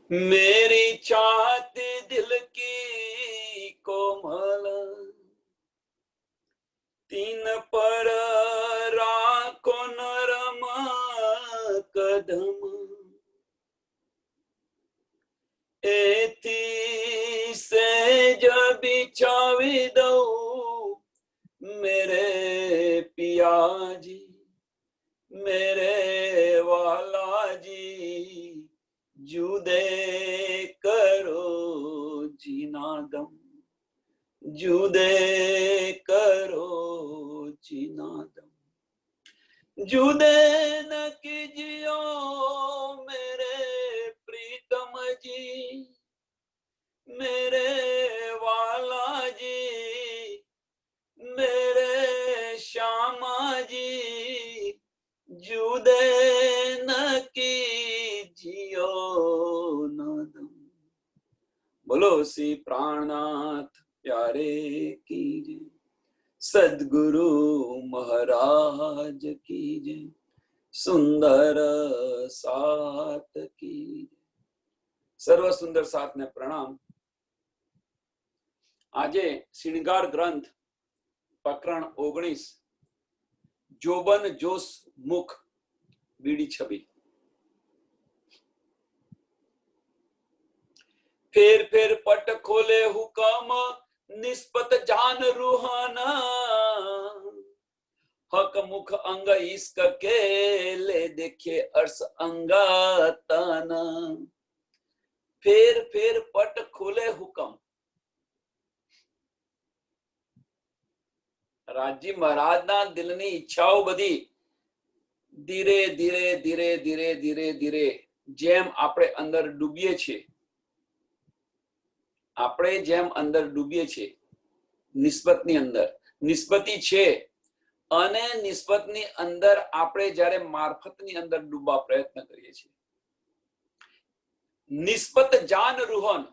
मेरी चाहती दिल की कोमल, तीन पर राखो नरम कदम, एथी से जब बिछावी दऊं मेरे पिया जी, मेरे वाला जी, जुदे करो जीना दम, जुदे करो जीना दम, जुदे न कीजियो मेरे प्रीतम जी, मेरे वाला जी, मेरे श्यामा जी, जुदे न कीजियो नादम। बोलो श्री प्राणनाथ प्यारे की जय, सद्गुरु महाराज की जय, सुंदर साथ की जय। सर्व सुंदर साथ ने प्रणाम। આજે શ્રીનગાર ગ્રંથ પ્રકરણ 19 જોબન જોશ મુખ બીડી છબી। फेर फेर पट खोले हुकम निस्पत जान रूहाना, हक मुख अंग इश्क के ले देखे अर्श अंगा ताना। फेर फेर पट खोले हुकम, રાજી મહારાજના દિલની ઈચ્છાઓ બધી ધીરે ધીરે ધીરે ધીરે ધીરે ધીરે જેમ આપણે અંદર ડૂબીએ છીએ, આપણે જેમ અંદર ડૂબીએ છીએ નિસ્બતની અંદર, નિસ્બતી છે અને નિસ્બતની અંદર આપણે જ્યારે મારફતની અંદર ડૂબવા પ્રયત્ન કરીએ છીએ, નિસ્બત જાન રૂહન।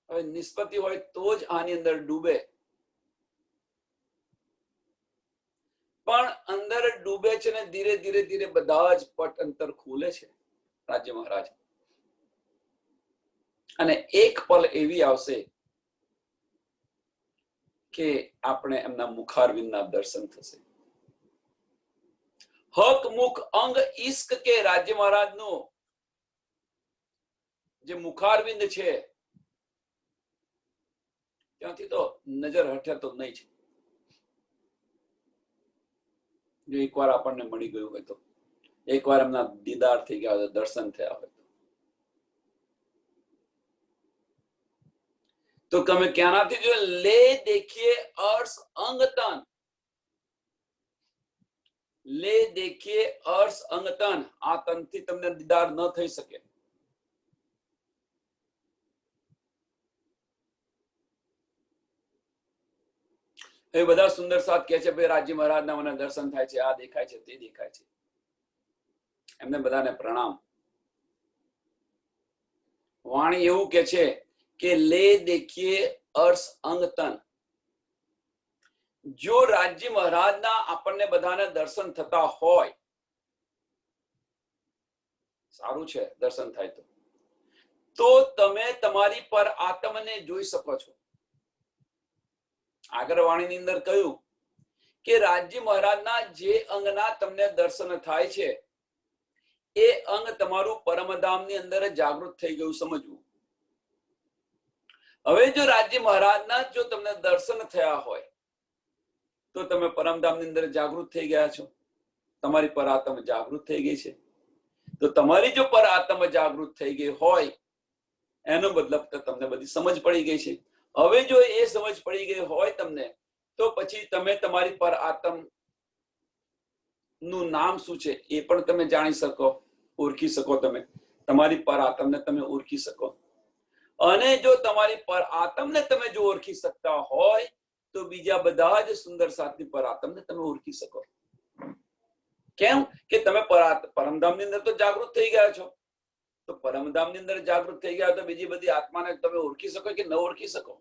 હવે નિસ્બતી હોય તો જ આની અંદર ડૂબે, પણ અંદર ડૂબે છે ને ધીરે ધીરે ધીરે બધા જ પટ અંતર ખુલે છે રાજ્ય મહારાજ। અને એક પલ એવી આવશે કે આપણે એમના મુખારવિંદના દર્શન થશે। હક મુખ અંગ ઇશ્ક કે રાજ્ય મહારાજનું જે મુખારવિંદ છે ત્યાંથી તો નજર હટે તો નહીં છે। જો એકવાર આપણને મળી ગયું હોય તો, એકવાર એમના દીદાર થઈ ગયા હોય, દર્શન થયા હોય તો તમે ક્યાંનાથી જો લે દેખીએ અર્શ અંગ તન, લે દેખીએ અર્શ અંગ તન, આ તનથી તમને દીદાર ન થઈ શકે। એ બધા સુંદર સાથ કહે છે ભાઈ રાજ્ય મહારાજના મને દર્શન થાય છે, આ દેખાય છે, તે દેખાય છે, એમને બધાને પ્રણામ। વાણી એવું કે છે કે લે દેખીએ અર્શ અંગ તન। જો રાજ્ય મહારાજના આપણને બધાને દર્શન થતા હોય, સારું છે દર્શન થાય તો તમે તમારી પર આત્મને જોઈ શકો છો। આગળ વાણીની અંદર કહ્યું કે રાજ્ય મહારાજના જે અંગના તમને દર્શન થાય છે એ અંગ તમારું પરમધામની અંદર જાગૃત થઈ ગયું સમજવું। હવે જો રાજ્ય મહારાજના જો તમને દર્શન થયા હોય તો તમે પરમધામની અંદર જાગૃત થઈ ગયા છો, તમારી પર આત્મ જાગૃત થઈ ગઈ છે। તો તમારી જો પર આત્મ જાગૃત થઈ ગઈ હોય એનો મતલબ કે તમને બધી સમજ પડી ગઈ છે। હવે જો એ સમજ પડી ગઈ હોય તમને તો પછી તમે તમારી પર આત્મ નું નામ શું છે એ પણ તમે જાણી શકો, ઓળખી શકો। તમે તમારી પર આત્મને તમે ઓળખી શકો। અને જો તમારી પર આત્મને તમે જો ઓળખી શકતા હોય તો બીજા બધા જ સુંદર સાથી પર આત્મને તમે ઓળખી શકો। કેમ કે તમે પરમધામની અંદર તો જાગૃત થઈ ગયા છો, તો પરમધામની અંદર જાગૃત થઈ ગયા તો બીજી બધી આત્માને તમે ઓળખી શકો કે ન ઓળખી શકો?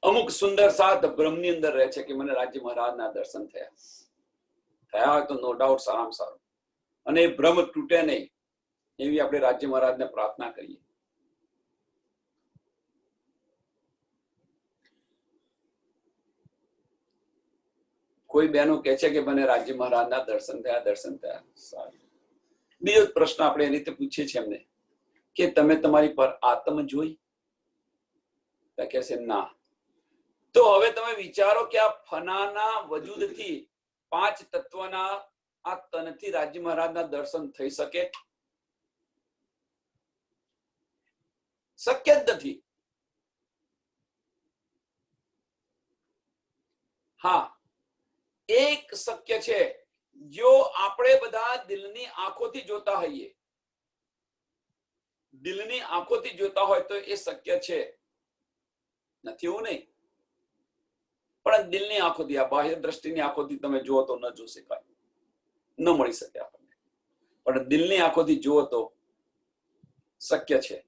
અમુક સુંદર સાત બ્રહ્મની અંદર રહે છે કે મને રાજ્ય મહારાજના દર્શન થયા હોય તો નો ડાઉટ સારામાં સારું, અને એ ભ્રમ તૂટે નહીં એવી આપણે રાજ્ય મહારાજને પ્રાર્થના કરીએ. કોઈ બહેનો કહે છે કે મને રાજ્ય મહારાજના દર્શન થયા. સારું. બીજો પ્રશ્ન આપણે એ રીતે પૂછીએ છીએ એમને કે તમે તમારી પર આત્મ જોઈ? કે છે ના. તો હવે તમે વિચારો કે આ ફનાના વજૂદથી, પાંચ તત્વના આ તનથી રાજ્ય મહારાજના દર્શન થઈ શકે? શક્ય જ નથી. હા, એક શક્ય છે, જો આપણે બધા દિલની આંખોથી જોતા હોઈએ, દિલની આંખોથી જોતા હોય તો એ શક્ય છે. નથી એવું નહીં, પણ દિલની આંખોથી, આ બાહ્ય દ્રષ્ટિની આંખોથી તમે જુઓ તો ન જોઈ શકાય, ન મળી શકે આપણને. પણ દિલની આંખોથી જુઓ તો શક્ય છે.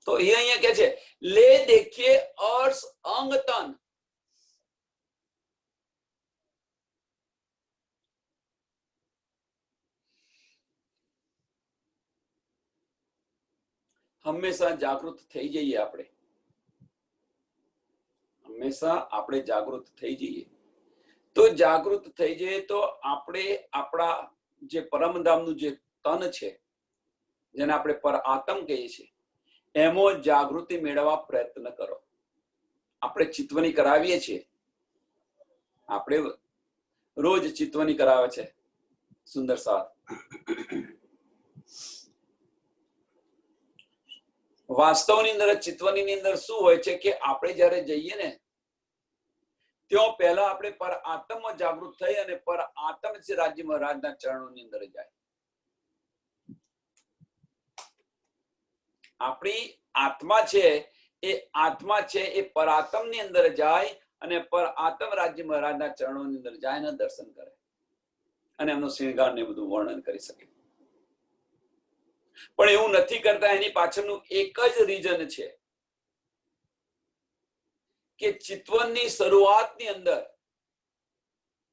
તો એ અહીંયા કે છે લે દેખીએ અર્શ અંગ તન. હંમેશા જાગૃત થઈ જઈએ આપણે, હંમેશા આપણે જાગૃત થઈ જઈએ. તો જાગૃત થઈ જઈએ તો આપણે આપણા જે પરમધામનું જે તન છે, જેને આપણે પર આત્મ કહીએ છીએ, એમાં જાગૃતિ મેળવવા પ્રયત્ન કરો. આપણે ચિત્વની કરાવીએ છીએ, આપણે રોજ ચિત્વની કરાવે છે સુંદર સાથ. વાસ્તવની અંદર ચિત્વની અંદર શું હોય છે કે આપણે જયારે જઈએ ને ત્યાં પહેલા આપણે પર આત્મમાં જાગૃત થઈ અને પર આત્મ છે રાજ્ય મહારાજના ચરણોની અંદર જાય. આપણી આત્મા છે એ પર આત્મની અંદર જાય અને પર આત્મ રાજ્ય મહારાજના ચરણોની અંદર જાય ને દર્શન કરે અને એમનો શૃંગાર ને બધું વર્ણન કરી શકે. પણ એવું નથી કરતા. એની પાછળનું એક જ રીઝન છે કે ચિત્વનની શરૂઆતની અંદર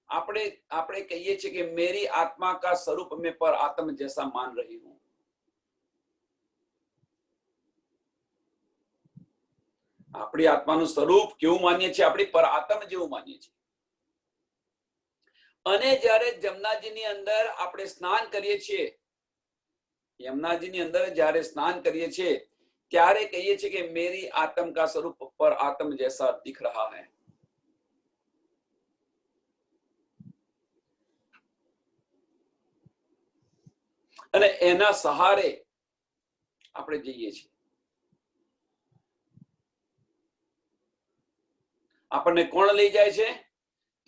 આપણે કહીએ છીએ કે મેરી આત્મા કા સ્વરૂપ મેં પર આત્મ જૈસા માન રહી હું. આપણી આત્માનું સ્વરૂપ કેવું માનીએ છીએ? આપણી પર આત્મ જેવું માનીએ છીએ. અને જ્યારે જમનાજીની અંદર આપણે સ્નાન કરીએ છીએ, યમુનાજીની અંદર જ્યારે સ્નાન કરીએ છીએ ત્યારે કહીએ છીએ કે મેરી આત્મ કા સ્વરૂપ પર આત્મ જૈસા દિખ રહા હૈ. અને એના સહારે આપણે જઈએ છીએ. આપણને કોણ લઈ જાય છે?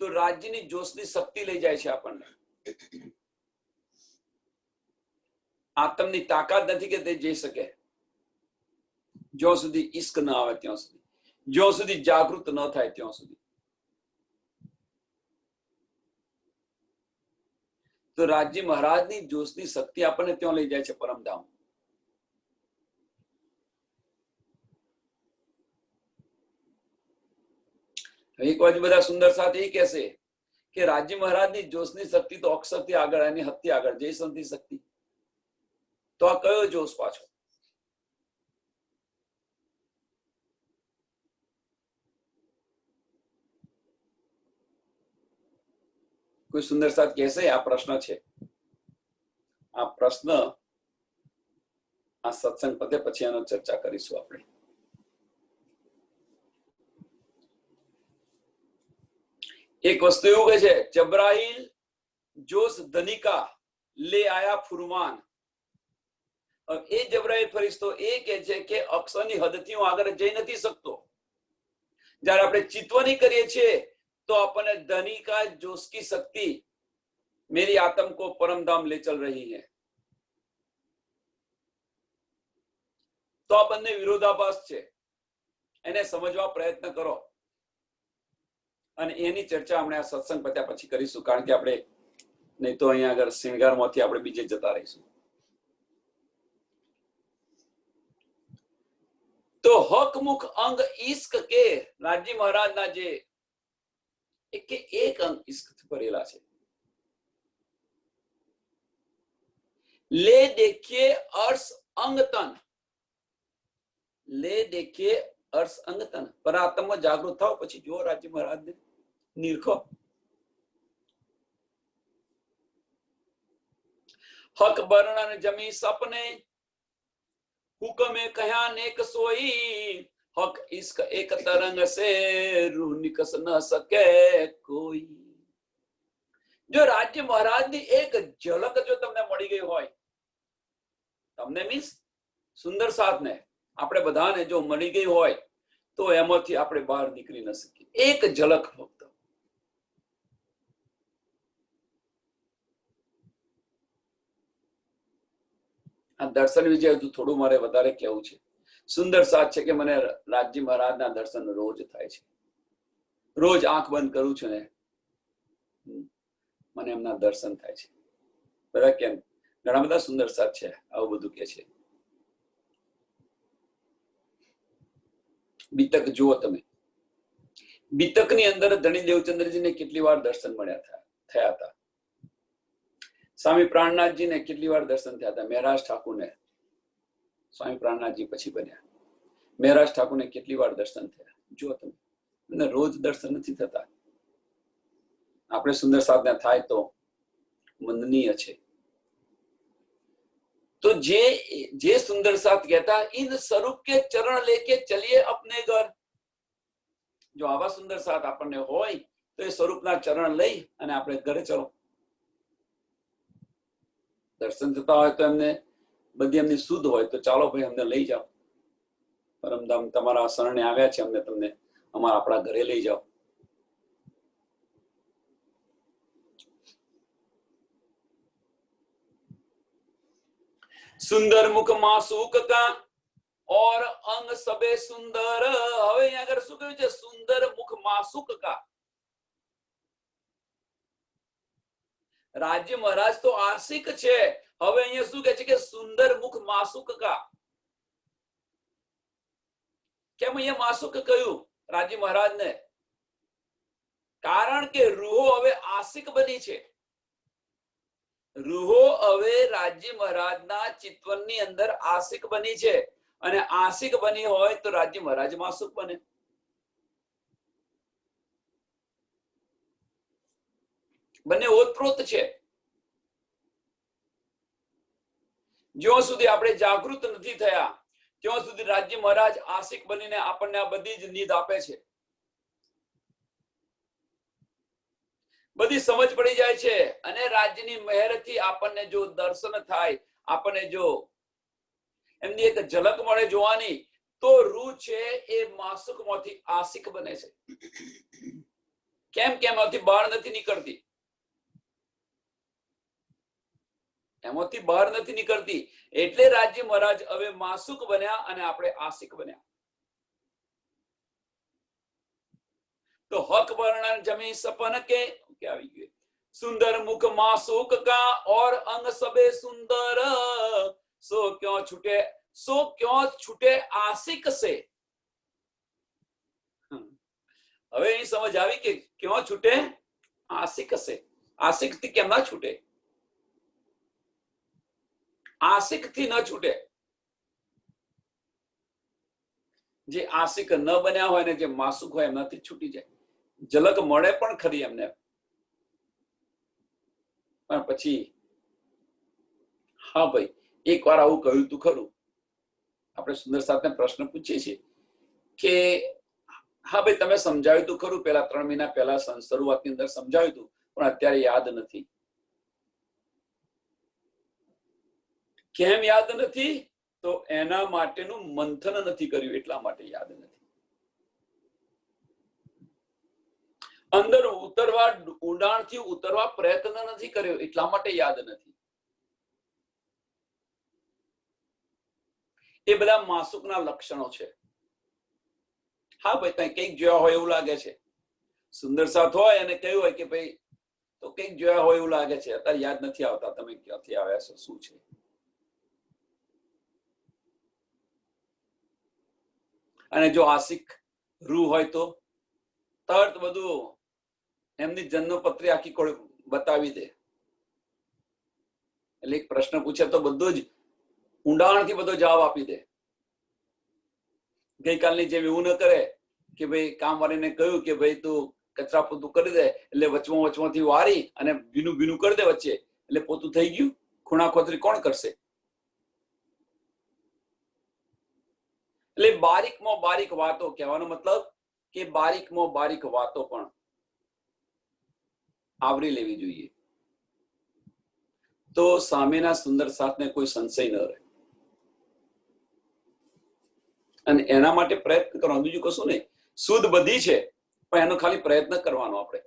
તો રાજ્યની જોશની શક્તિ લઈ જાય છે આપણને. આત્મની તાકાત નથી કે તે જઈ શકે જ્યાં સુધી ઈશ્ક ન આવે ત્યાં સુધી, જ્યાં સુધી જાગૃત ન થાય ત્યાં સુધી. તો રાજ્ય મહારાજની જોશની શક્તિ આપણને ત્યાં લઈ જાય છે પરમધામ. એક બાજુ બધા સુંદર સાથ એ કહેશે કે રાજ્ય મહારાજની જોશની શક્તિ તો અક્ષરથી આગળ, એની હદથી આગળ, જય સંતિ શક્તિ. તો આ કયો જોશ પાછો? કોઈ સુંદર સાથ કહેશે આ પ્રશ્ન છે. આ પ્રશ્ન આ સત્સંગ પતે પછી આનો ચર્ચા કરીશું આપણે. એક વસ્તુ એવું કહે છે, જબ્રાઈલ જોશ ધનિકા લે આયા ફુરમાન. એ જબ્રાઈલ ફરિશ્તો એ કહે છે કે અક્ષરની હદથી હું આગળ જઈ નથી શકતો. જયારે આપણે ચિત્વની કરીએ છીએ તો આપણને ધનિકા જોશ કી શક્તિ मेरी आत्म को परम धाम ले चल रही है. તો આ બંને વિરોધાભાસ છે, એને સમજવા પ્રયત્ન કરો. અને એની ચર્ચા આપણે આ સત્સંગ પત્યા પછી કરીશું, કારણ કે આપણે નહીં તો અહીંયા આગળ શૃંગારમાંથી આપણે બીજે જતા રહીશું. તો હકમુખ અંગ ઈશ્ક કે રાજી મહારાજના જે એક અંગ ઈશ્ક ભરેલા છે. લે દેખીએ અર્શ અંગ તન, લે દેખીએ અર્શ અંગ તન. પર આત્મા જાગૃત થાવ પછી જો રાજી મહારાજને નિરખો. હક વર્ણન જમી સપને, હુકમે કહ્યા નેક સોઈ. હક ઇશ્ક એક તરંગ સે રૂહ નિકસ ન સકે કોઈ. જો રાજ્ય મહારાજની એક ઝલક જો તમને મળી ગઈ હોય, તમને મીન્સ સુંદર સાથને આપણે બધાને જો મળી ગઈ હોય તો એમાંથી આપણે બહાર નીકળી ન શકીએ. એક ઝલક ફક્ત. આ દર્શન વિશે હજુ થોડું મારે વધારે કહેવું છે. સુંદર સાથ છે કે મને રાજજી મહારાજના દર્શન રોજ થાય છે. રોજ આંખ બંધ કરું છું ને મને એમના દર્શન થાય છે. બધા કેમ ઘણા બધા સુંદર સાથ છે આવું બધું કે છે. બીતક જુઓ તમે. બીતકની અંદર ધણી દેવચંદ્રજીને કેટલી વાર દર્શન મળ્યા થયા હતા. સ્વામી પ્રાણનાથજીને કેટલી વાર દર્શન થયા હતા. મહેરાજ ઠાકુરને સ્વામી પ્રાણનાથજી પછી બન્યા. મહેરાજ ઠાકુરને કેટલી વાર દર્શન થયા જુઓ તમે. અને રોજ દર્શન નથી થતા. આપણે સુંદર સાધના થાય તો વંદનીય છે. તો જે સુંદર સાથ કહેતા इन स्वरूप के चरण लेके चलिए अपने घर. જો આવા સુંદર સાથ આપણને હોય તો એ સ્વરૂપના ચરણ લઈ અને આપણે ઘરે ચલો. દર્શન થતા હોય તો એમને બધી એમની શુદ્ધ હોય તો ચાલો ભાઈ અમને લઈ જાઓ. પરમધામ તમારા શરણે આવ્યા છે, અમને તમને અમારા આપણા ઘરે લઈ જાઓ. સુંદર મુખ માસુક કા और अंग सबे सुंदर. હવે અહીંયા આગળ શું કહ્યું છે? સુંદર મુખ માસુક કા. રાજ્ય મહારાજ તો આશિક છે. હવે અહીંયા શું કહે છે કે સુંદર મુખ માસુક કા. કેમ અહીંયા માસુક કહ્યું રાજ્ય મહારાજને? કારણ કે રૂહો હવે આશિક બની છે. રૂહો હવે રાજ્ય મહારાજના ચિત્તવનની અંદર આશિક બની છે. અને આશિક બની હોય તો રાજ્ય મહારાજ માસુક બને. બંને ઓતપ્રોત છે. જ્યાં સુધી આપણે જાગૃત નથી થયા ત્યાં સુધી રાજ્ય મહારાજ આશિક બનીને આપણને આ બધી જ નીંદ આપે છે. બધી સમજ પડી જાય છે. અને રાજ્યની મહેરથી આપણને જો દર્શન થાય, આપણને જો એમની એક ઝલક મળે જોવાની, તો રૂહ છે એ માસુકમાંથી આશિક બને છે. કેમ કે એમાંથી બહાર નથી નીકળતી. એમાંથી બહાર નથી નીકળતી. એટલે રાજ્ય મહારાજ હવે માસુક બન્યા અને આપણે આશિક બન્યા. તો હક વર્ણન જમી સપન કે આવી ગયું. સુંદર મુખ માસુક કા और अंग सबे सुंदर. सो क्यों छूटे आशिक से. હવે અહીં સમજ આવી કે ક્યાં છૂટે? આશિક से. આશિક થી કેમ ના છૂટે? આશિક થી ન છૂટે. જે આશિક ન બન્યા હોય ને જે માસુક હોય એમનાથી છૂટી જાય. ઝલક મળે પણ ખરી એમને, પણ પછી હા ભાઈ એક વાર આવું કહ્યું તું ખરું. આપણે સુંદર સાથે પ્રશ્ન પૂછીએ છીએ કે હા ભાઈ તમે સમજાવ્યું તું ખરું પેલા 3 મહિના પહેલા શરૂઆતની અંદર સમજાવ્યું તું, પણ અત્યારે યાદ નથી. કેમ યાદ નથી? તો એના માટેનું મંથન નથી કર્યું એટલા માટે યાદ નથી. અંદર ઉતરવા, ઊંડાણથી ઉતરવા પ્રયત્ન નથી કર્યો એટલા માટે યાદ નથી. એ બધા માસુકના લક્ષણો છે. હા ભાઈ કઈ કંઈક જોયા હોય એવું લાગે છે. સુંદર સાથ હોય અને કહ્યું હોય કે ભાઈ તો કંઈક જોયા હોય એવું લાગે છે, અત્યારે યાદ નથી આવતા તમે ક્યાંથી આવ્યા છો, શું છે. અને જો આશિક રૂહ હોય તો તરત બધું એમની જન્મપત્રી આખી બતાવી દે. એટલે એક પ્રશ્ન પૂછે તો બધું જ ઊંડાણથી બધો જવાબ આપી દે. ગઈકાલની જેમ એવું ન કરે કે ભાઈ કામ વાળીને કહ્યું કે ભાઈ તું કચરા પોતું કરી દે, એટલે વચમાંથી વારી અને ભીનું ભીનું કરી દે વચ્ચે, એટલે પોતું થઈ ગયું. ખૂણા ખોતરી કોણ કરશે? એટલે બારીકમાં બારીક વાતો, કહેવાનો મતલબ કે બારીકમાં બારીક વાતો પણ આવરી લેવી જોઈએ, તો સામેના સુંદર સાથને કોઈ સંશય ન રહે. અને એના માટે પ્રયત્ન કરવાનો, બીજું કશું નહીં. શુદ્ધ બધી છે, પણ એનો ખાલી પ્રયત્ન કરવાનો. આપણે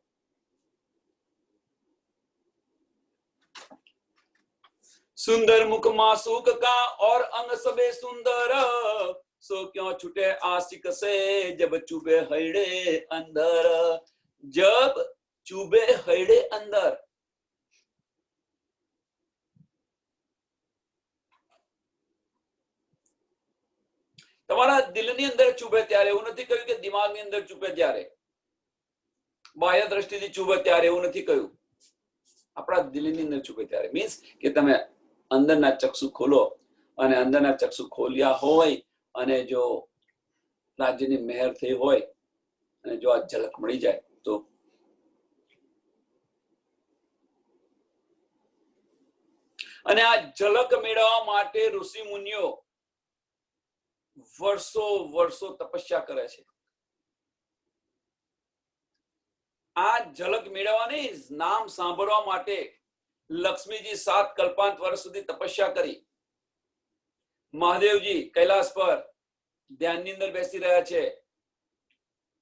સુંદર મુખમાં સુખ કા और अंग सबे सुंदर सो क्यों छूटे आशिक से जब चुबे हड़े अंदर. जब चुबे हड़े अंदर. તમારા દિલની અંદર ચૂબે ત્યારે, એવું નથી કહ્યું કે દિમાગની અંદર ચૂબે ત્યારે, બાહ્ય દ્રષ્ટિથી ચૂબે ત્યારે, એવું નથી કહ્યું. આપણા દિલની અંદર ચૂબે ત્યારે મીન્સ કે તમે અંદરના ચક્ષુ ખોલો, અને અંદરના ચક્ષુ ખોલ્યા હોય અને જો રાજ્યની મહેર થઈ હોય અને જો આ ઝલક મળી જાય તો અને આ ઝલક મેળવવા માટે ઋષિ મુનિઓ વર્ષો વર્ષો તપસ્યા કરે છે. આ ઝલક મેળવવાની, નામ સાંભળવા માટે લક્ષ્મીજી 7 કલ્પાંત વર્ષ સુધી તપસ્યા કરી. મહાદેવજી કૈલાસ પર ધ્યાનની અંદર બેસી રહ્યા છે.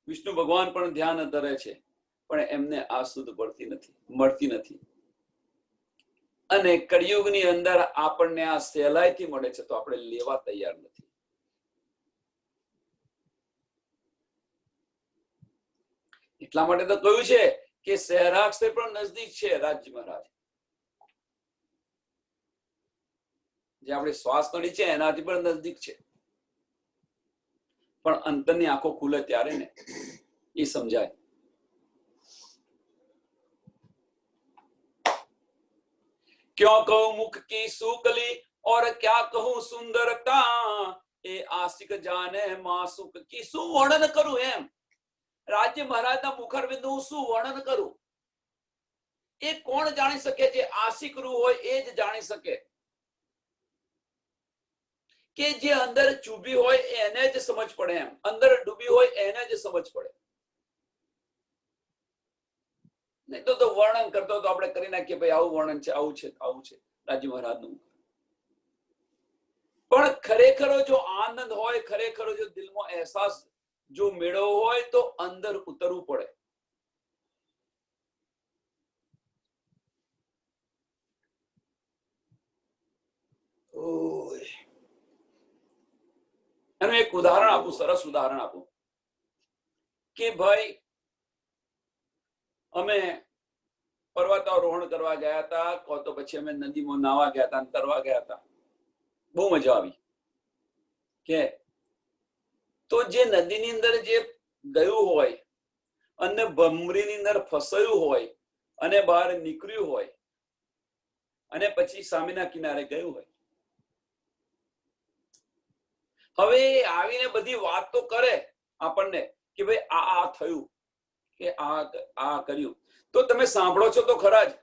વિષ્ણુ ભગવાન પણ ધ્યાન ધરે છે, પણ એમને આ શુદ્ધ મળતી નથી. અને કળિયુગની અંદર આપણને આ સહેલાઈથી મળે છે, તો આપણે લેવા તૈયાર નથી. એટલા માટે તો કહ્યું છે કે સહેરાક્ષ પણ નજદીક છે રાજ્ય મહારાજ. જે આપણી શ્વાસ નળી છે એનાથી પણ નજદીક છે, પણ અંતરની આંખો ખુલે ત્યારે ને એ સમજાય. क्यों कहूं मुख की सूकली और क्या कहूं सुंदरता, એ આશિક જાને માસુક કી. શું વર્ણન કરું એમ? રાજ્ય મહારાજના મુખરબિંદુ શું વર્ણન કરું? એ કોણ જાણી શકે? જે આશિક રૂહ હોય એ જ જાણી શકે. કે જે અંદર ચૂબી હોય એને જ સમજ પડે એમ, અંદર ડૂબી હોય એને જ સમજ પડે. નહીં તો વર્ણન કરતો તો આપણે કરી નાખીએ ભાઈ આવું વર્ણન છે, આવું છે, આવું છે રાજ્ય મહારાજનું. પણ ખરેખર જો આનંદ હોય, ખરેખર જો દિલમાં અહેસાસ જો મેળવવો હોય તો અંદર ઉતરવું પડે. એનું એક ઉદાહરણ આપું, સરસ ઉદાહરણ આપું કે ભાઈ અમે પર્વતારોહણ કરવા ગયા હતા, તો પછી અમે નદીમાં નાવા ગયા હતા, તરવા ગયા હતા. બહુ મજા આવી. કે તો જે નદીની અંદર જે ગયું હોય અને ભમરીની અંદર ફસાયું હોય અને બહાર નીકળ્યું હોય અને પછી સામેના કિનારે ગયું હોય, હવે આવીને બધી વાત તો કરે આપણને કે ભાઈ આ થયું, કે આ કર્યું. તો તમે સાંભળો છો તો ખરા જ,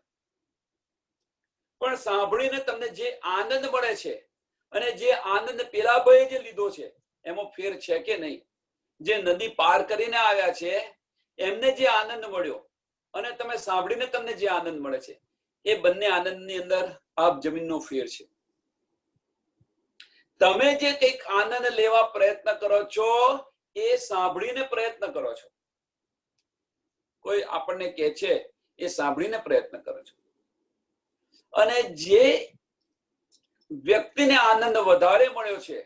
પણ સાંભળીને તમને જે આનંદ મળે છે અને જે આનંદ પેલા ભાઈએ જે લીધો છે એમાં ફેર છે કે નહીં? જે નદી પાર કરીને આવ્યા છે એમને જે આનંદ મળ્યો અને તમે સાંભળીને તમને જે આનંદ મળે છે, એ બંને આનંદની અંદર આપ જમીનનો ફેર છે. તમે જે કંઈક આનંદ લેવા પ્રયત્ન કરો છો એ સાંભળીને પ્રયત્ન કરો છો. કોઈ આપણને કહે છે એ સાંભળીને પ્રયત્ન કરો છો. અને જે વ્યક્તિને આનંદ વધારે મળ્યો છે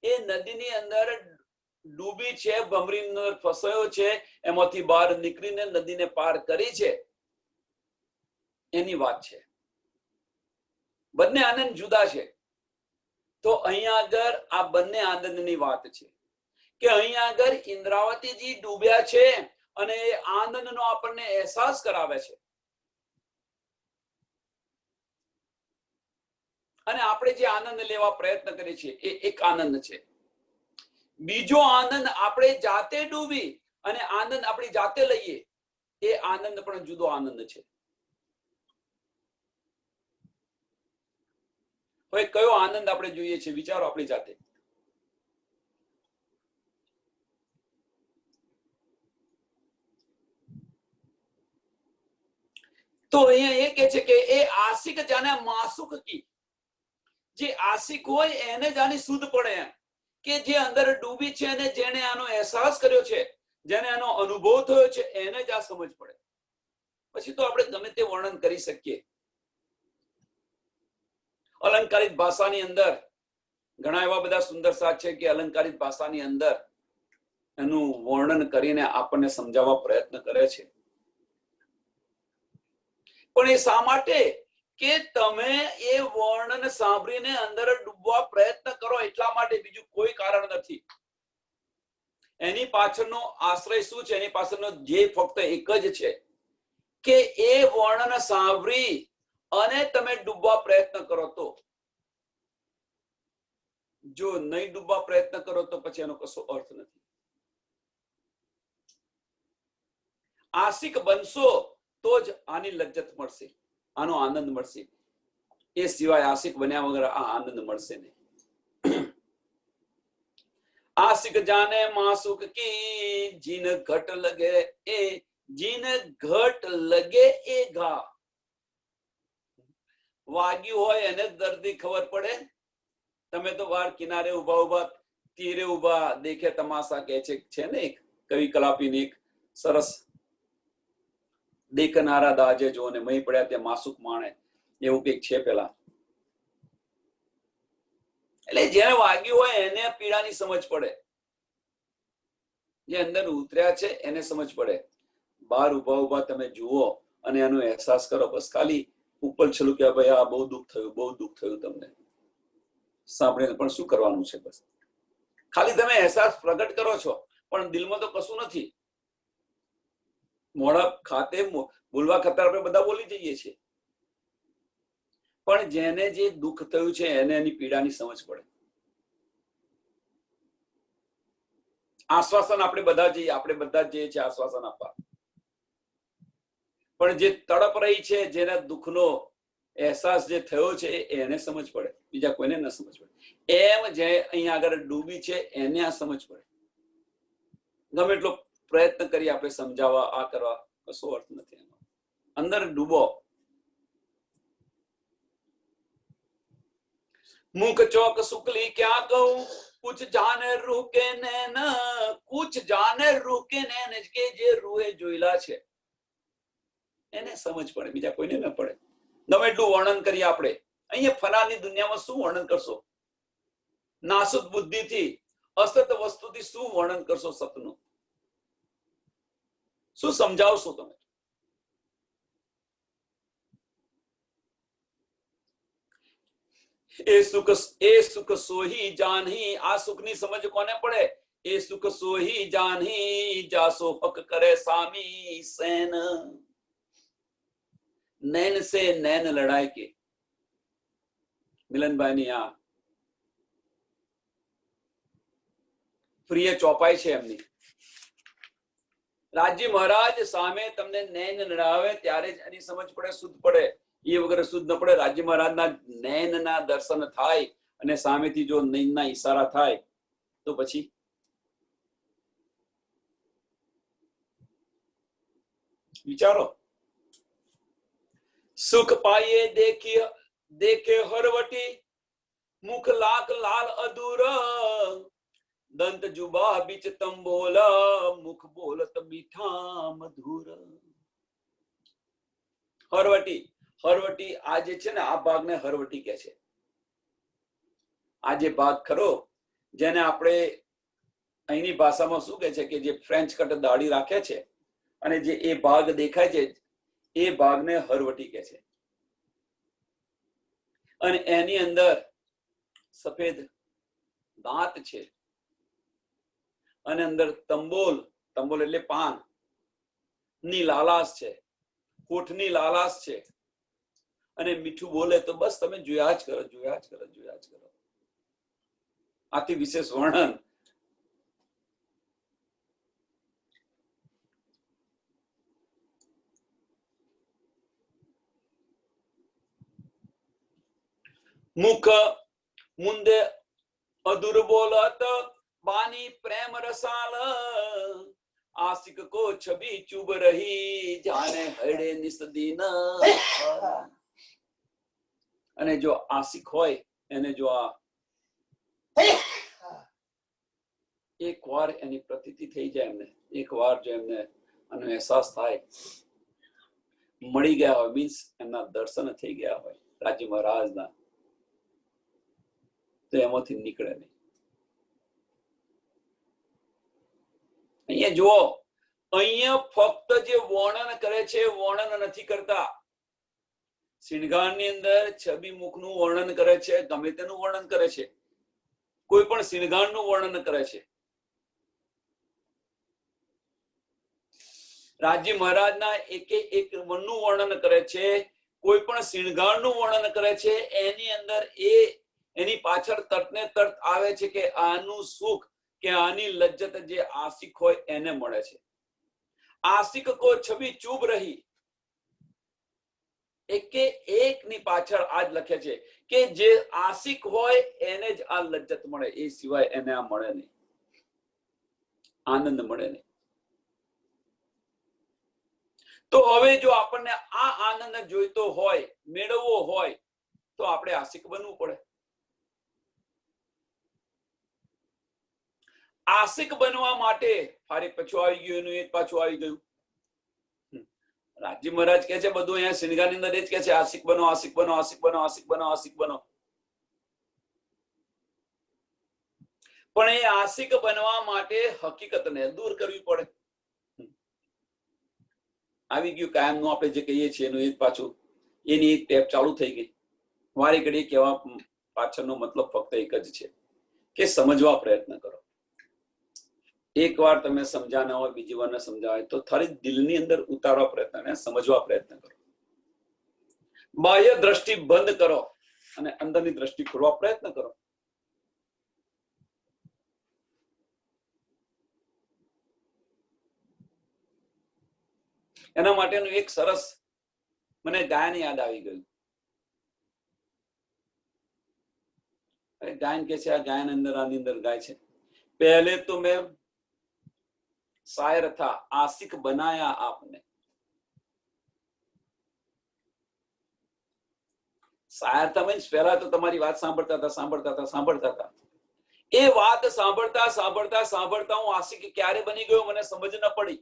એ નદીની અંદર ડૂબી છે, ભમરી અંદર ફસાયો છે, એમાંથી બહાર નીકળીને નદીને પાર કરી છે, એની વાત છે. બંને આનંદ જુદા છે. તો અહીંયા આગળ આ બંને આનંદની વાત છે કે અહીંયા આગળ ઇન્દ્રાવતીજી ડૂબ્યા છે અને એ આનંદનો આપણને અહેસાસ કરાવે છે. અને આપણે જે આનંદ લેવા પ્રયત્ન કરીએ છીએ એ એક આનંદ છે. બીજો આનંદ આપણે જાતે ડૂબી અને આનંદ આપણી જાતે લઈએ એ આનંદ પણ જુદો આનંદ છે. હવે કયો આનંદ આપણે જોઈએ છે વિચારો આપણી જાતે. તો અહીંયા એ કે છે કે એ આશિક જાને માસુક કી, જે આશિક હોય એને જાણી શુદ્ધ પડે એમ કે જે અંદર ડૂબી છે અને જેને આનો અહેસાસ કર્યો છે, જેને આનો અનુભવ થયો છે એને જ આ સમજ પડે. પછી તો આપણે ગમે તે વર્ણન કરી શકીએ. અલંકારિત ભાષાની અંદર ઘણા એવા બધા સુંદર સાથ છે કે અલંકારિત ભાષાની અંદર એનું વર્ણન કરીને આપણને સમજાવવા પ્રયત્ન કરે છે. પણ એ શા માટે? કે તમે એ વર્ણન સાંભળીને અંદર ડૂબવા પ્રયત્ન કરો એટલા માટે, બીજું કોઈ કારણ નથી. એની પાછળનો આશ્રય શું છે? એની પાછળનો ધ્યેય ફક્ત એક જ છે કે એ વર્ણન સાંભળી અને તમે ડૂબવા પ્રયત્ન કરો તો. જો નહીં ડૂબવા પ્રયત્ન કરો તો પછી એનો કશો અર્થ નથી. આશિક બનશો તો જ આની લજ્જત મળશે, આનો આનંદ મળશે. એ સિવાય આશિક બન્યા વગર આ આનંદ મળશે નહીં. આશિક જાને માસુક કી, જીન ઘટ લગે એ, જીન ઘટ લગે એ ઘા. વાગ્યું હોય એને દર્દી ખબર પડે. તમે તો વાર કિનારે ઉભા ઉભા તીરે ઉભા દેખે તમાશા કે છે ને એક કવિ કલાપીની એક સરસ, દેખનારા દાજે જો ને મહી પડ્યા ત્યાં માસુક માણે, એવું કંઈક છે પેલા. એટલે જેને વાગ્યું હોય એને પીડાની સમજ પડે, જે અંદર ઉતર્યા છે એને સમજ પડે. બહાર ઉભા ઉભા તમે જુઓ અને એનો અહેસાસ કરો, બસ ખાલી ઉપર છેલ્લું કે ભાઈ આ બહુ દુઃખ થયું, બહુ દુઃખ થયું. તમને સાંભળીને પણ શું કરવાનું છે? બસ ખાલી તમે અહેસાસ પ્રગટ કરો છો પણ દિલમાં તો કશું નથી. મોઢા ખાતે બોલવા ખાતર આપણે બધા બોલી જઈએ છીએ, પણ જેને જે દુઃખ થયું છે એને એની પીડાની સમજ પડે. આશ્વાસન આપણે બધા જ જઈએ છીએ આશ્વાસન આપવા, પણ જે તડપ રહી છે, જેના દુઃખનો અહેસાસ જે થયો છે એને સમજ પડે, બીજા કોઈને ન સમજ પડે. એમ જે અહીંયા આગળ ડૂબી છે એને આ સમજ પડે. ગમે એટલો પ્રયત્ન કરી આપણે સમજાવવા, આ કરવા, કશો અર્થ નથી એનો. અંદર ડૂબો. મુખ ચોક સુકલી ક્યાં કહું, કુછ જાને રૂકે નૈન, કુછ જાને રૂકે નૈન, કે જે રૂહે જોઈલા છે એને સમજ પડે, બીજા કોઈને ન પડે. ગમે એટલું વર્ણન કરીએ આપણે, અહીંયા ફનાની દુનિયામાં શું વર્ણન કરશો? નાસુદ બુદ્ધિથી, અસત વસ્તુથી શું વર્ણન કરશો? સતનું શું સમજાવશો તમે? એ સુખ સોહી જાનહી. આ સુખની સમજ કોને પડે? એ સુખ સોહી જાનહી, જાસો હક કરે સામી સેન. નૈન સે નૈન લડાઈ કે મિલનભાઈની આ પ્રિય ચોપાઈ છે એમની. રાજ્ય મહારાજ સામે તમને નૈન લડાવે ત્યારે જ એની સમજ પડે, શુદ્ધ પડે. એ વગર શુદ્ધ ન પડે. રાજ્ય મહારાજના નૈનના દર્શન થાય અને સામેથી જો નૈનના ઈશારા થાય તો પછી વિચારો. સુખ પાઈએ દેખે હરવટી, મુખ લાખ લાલ અધૂર, દંત જુબા બીચ તંબોલ, મુખ બોલત મીઠા મધુર. હરવટી, હરવટી આ જે છે ને આ ભાગને હરવટી કે છે. આ જે ભાગ ખરો જેને આપણે અહીંની ભાષામાં શું કહે છે કે જે ફ્રેન્ચ કટ દાઢી રાખે છે અને જે એ ભાગ દેખાય છે એ ભાગને હરવટી કે છે. અને એની અંદર સફેદ દાંત છે અને અંદર તંબોલ, તંબોલ એટલે પાન ની લાલાશ છે, હોઠની લાલાશ છે, અને મીઠું બોલે તો બસ તમે જોયા જ કરો, જોયા જ કરો, જોયા જ કરો. આથી વિશેષ વર્ણન મુખ મુંદે અધુર બોલત बानी प्रेम रसाल आशिक को छवि चुभ रही जाने हड़े निस्दीन. અને જો આશિક હોય એને જો આ એક વાર એની પ્રતીતિ થઈ જાય, એમને એક વાર જો એમને આનો અહેસાસ થાય, મળી ગયા હોય, મીન્સ એમના દર્શન થઈ ગયા હોય રાજી મહારાજના, તો એમાંથી નીકળે નહીં. અહીંયા જુઓ, અહીંયા ફક્ત જે વર્ણન કરે છે વર્ણન નથી કરતા. શિણગારની અંદર છબી મુખનું વર્ણન કરે છે, ગમે તેનું વર્ણન કરે છે, કોઈ પણ શિણગારનું વર્ણન કરે છે. રાજી મહારાજના એકે એક વનનું વર્ણન કરે છે, કોઈ પણ શિણગારનું વર્ણન કરે છે. એની અંદર એની પાછળ તર્ક ને તર્ક આવે છે કે આનું સુખ કે આની લજ્જત જે આશિક હોય એને મળે છે. આશિક કો છબી ચૂબ રહી, એકે એક ની પાછળ આજ લખે છે કે જે આશિક હોય એને જ આ લજ્જત મળે, એ સિવાય એને આ મળે નહીં, આનંદ મળે નહીં. તો હવે જો આપણને આ આનંદ જોઈતો હોય, મેળવવો હોય, તો આપણે આશિક બનવું પડે. આશિક બનવા માટે ફરી પાછું આવી ગયું, એનું એક પાછું આવી ગયું. રાજી મહારાજ કે છે બધું અહીંયા શિણગારની અંદર જ કે છે, આશિક બનો, આશિક બનો, આશિક બનો, આશિક બનો, આશિક બનો. પણ એ આશિક બનવા માટે હકીકતને દૂર કરવી પડે. આવી ગયું કાયમનું આપણે જે કહીએ છીએ એનું એક પાછું, એની એક ટેપ ચાલુ થઈ ગઈ. વારી ઘડી કહેવા પાછળનો મતલબ ફક્ત એક જ છે કે સમજવા પ્રયત્ન કરો. એક વાર તમે સમજ્યા ના હોય, બીજી વાર ના સમજાય તો થારી દિલની અંદર ઉતારવા પ્રયત્ન અને સમજવા પ્રયત્ન કરો. બાહ્ય દ્રષ્ટિ બંધ કરો અને અંદરની દ્રષ્ટિ ખોલવા પ્રયત્ન કરો. એના માટેનું એક સરસ મને ગાયન યાદ આવી ગયું. ગાયન કે છે, આ ગાયન અંદર આની અંદર ગાય છે, पहले तो मैं शायर था, आशिक बनाया आपने. શાયર તમે પહેલા તો તમારી વાત સાંભળતા હતા. એ વાત સાંભળતા હું આશિક ક્યારે બની ગયો મને સમજ ન પડી.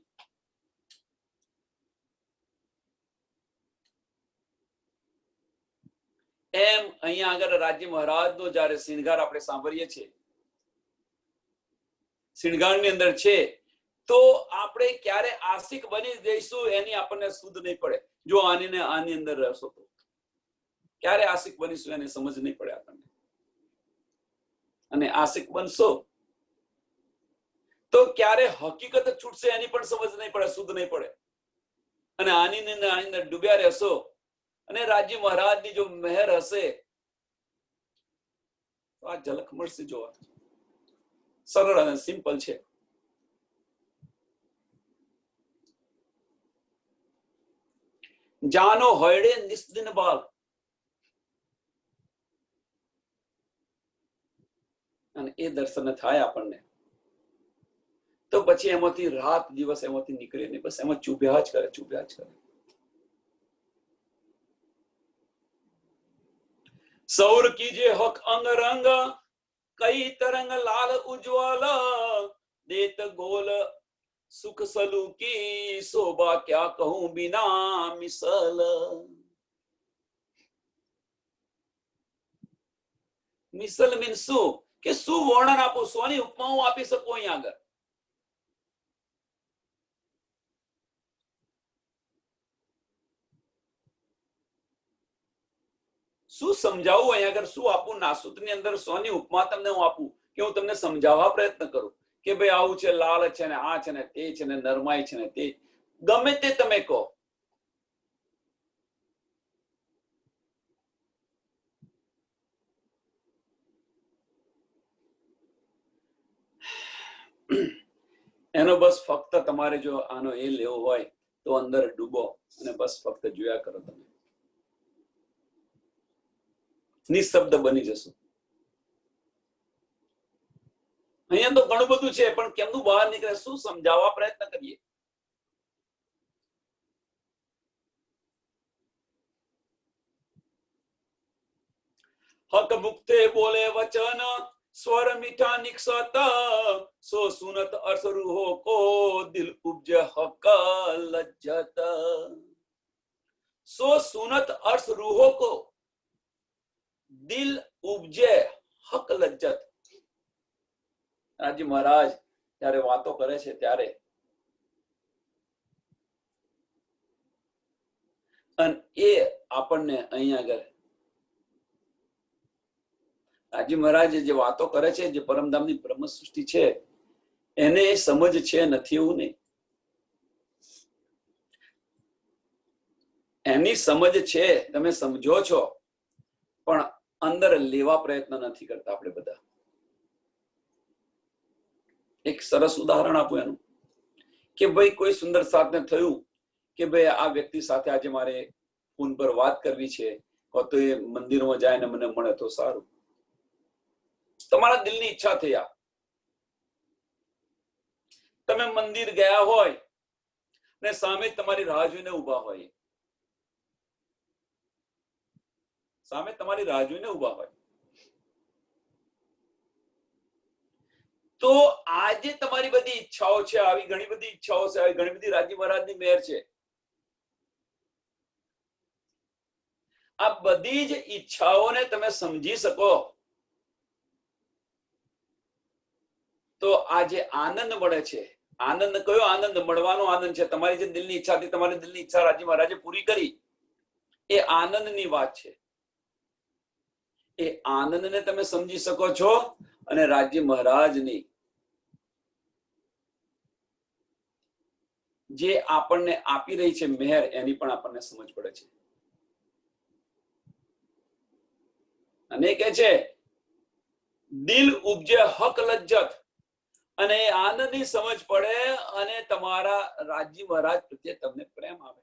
એમ અહીંયા આગળ રાજી મહારાજનો જયારે શિણગાર આપણે સાંભળીએ છીએ, શિણગારની અંદર છે, તો આપણે ક્યારે આશિક બની જઈશું એની આપણને સુધ નહીં પડે. જો આની અંદર રહેશો તો ક્યારે આશિક બનીશું એની સમજ નહીં પડે આપણને. અને આશિક બનશો તો ક્યારે હકીકત છૂટશે એની પણ સમજ નહીં પડે, સુધ નહીં પડે. અને આની અંદર ડૂબ્યા રહેશો અને રાજી મહારાજની જો મહેર હશે તો આ ઝલક મળશે. જોવા સરળ અને સિમ્પલ છે. જાનો હયડે નિસ્દિન બાલ, અને એ દર્શન થાય આપણને તો પછી એમાંથી રાત દિવસ એમાંથી નીકળે નહીં, બસ એમાં ચૂભ્યા જ કરે. સૌર કીજે હક અંગ રંગ, કઈ તરંગ લાલ ઉજ્જવલ, દેત ગોલ સુખ સલુ કી શોભા, ક્યા કહું બિના મિસલ. મિસલ મીન શું કે શું વર્ણન આપું, સોની ઉપમા હું આપી શકું અહીંયા આગળ. શું સમજાવું અહીંયા આગળ, શું આપું નાસુત ની અંદર સોની ઉપમા તમને હું આપું કે હું તમને સમજાવવા પ્રયત્ન કરું કે ભાઈ આવું છે, લાલચ છે ને આ છે ને તે છે ને નરમાઈ છે ને તે ગમે તે તમે કહો, એનો બસ ફક્ત તમારે જો આનો એ લેવો હોય તો અંદર ડૂબો અને બસ ફક્ત જોયા કરો, તમે નિશબ્દ બની જશો. અહીંયા તો ઘણું બધું છે, પણ કેમનું બહાર નીકળે શું સમજાવવા પ્રયત્ન કરીએ. હક મુક્તે બોલે વચન स्वर मीठा निक्षत सो सुनत अर्थ रूहो को दिल उपज हक लज्जत. सो सुनत अर्थ रूहो को दिल उपजे हक लज्जत. રાજી મહારાજ ત્યારે વાતો કરે છે ત્યારે અને એ આપણને અહીંયા આગળ રાજી મહારાજ જે વાતો કરે છે, જે પરમધામની બ્રહ્મ સૃષ્ટિ છે એને સમજ છે નથી એવું નહીં, એની સમજ છે, તમે સમજો છો, પણ અંદર લેવા પ્રયત્ન નથી કરતા આપણે બધા. એક સરસ ઉદાહરણ આપું એનું કે ભાઈ કોઈ સુંદર સાથને થયું કે ભાઈ આ વ્યક્તિ સાથે આજે મારે ફોન પર વાત કરવી છે, તો એ મંદિરમાં જાય ને મને મળે તો સારું. તમારા દિલની ઈચ્છા થયા, તમે મંદિર ગયા હોય ને સામે તમારી રાહ જોઈને ઉભા હોય, સામે તમારી રાહ જોઈને ઉભા હોય, તો આજે તમારી બધી ઈચ્છાઓ છે, આવી ઘણી બધી ઈચ્છાઓ છે, આવી ઘણી બધી રાજી મહારાજની મહેર છે. આ બધી જ ઈચ્છાઓને તમે સમજી શકો તો આ જે આનંદ મળે છે, આનંદ કયો આનંદ? મળવાનો આનંદ છે. તમારી જે દિલની ઈચ્છા હતી, તમારી દિલની ઈચ્છા રાજી મહારાજે પૂરી કરી, એ આનંદની વાત છે. એ આનંદને તમે સમજી શકો છો અને રાજી મહારાજની જે આપણને આપી રહી છે મહેર, એની પણ આપણને સમજ પડે છે. અને કે છે દિલ ઉપજે હક લજ્જત, અને એ આનંદની સમજ પડે અને તમારા રાજી મહારાજ પ્રત્યે તમને પ્રેમ આવે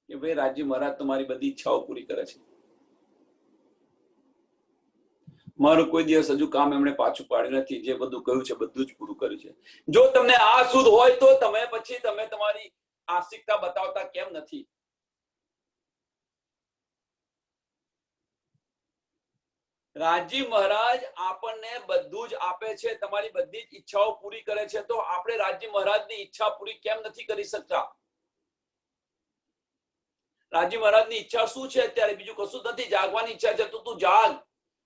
કે ભાઈ રાજી મહારાજ તમારી બધી ઈચ્છાઓ પૂરી કરે છે. મારું કોઈ દિવસ હજુ કામ એમણે પાછું પાડ્યું નથી. જે બધું કહ્યું છે બધું જ પૂરું કર્યું છે. જો તમને આ શુદ્ધ હોય તો તમે પછી તમે તમારી આસ્તિકતા બતાવતા કેમ નથી? રાજી મહારાજ આપણને બધું જ આપે છે, તમારી બધી જ ઈચ્છાઓ પૂરી કરે છે, તો આપણે રાજી મહારાજની ઈચ્છા પૂરી કેમ નથી કરી શકતા? રાજી મહારાજની ઈચ્છા શું છે અત્યારે? બીજું કશું નથી. જાગવાની ઈચ્છા છે તો તું જાગ.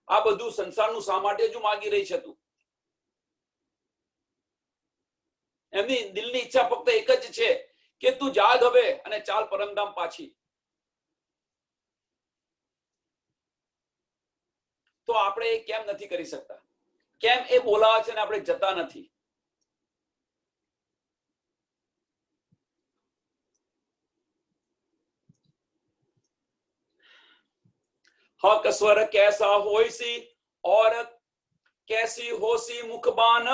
આ બધું સંસારનું શા માટે જ માગી રહી છે તું? એમની દિલની ઈચ્છા ફક્ત એક જ છે કે તું જાગ હવે અને ચાલ પરમધામ પાછી. તો આપણે એ કેમ નથી કરી શકતા? કેમ એ બોલાવે છે ને આપણે જતા નથી? हक स्वर कैसा होइसी और कैसी होसी मुखबान,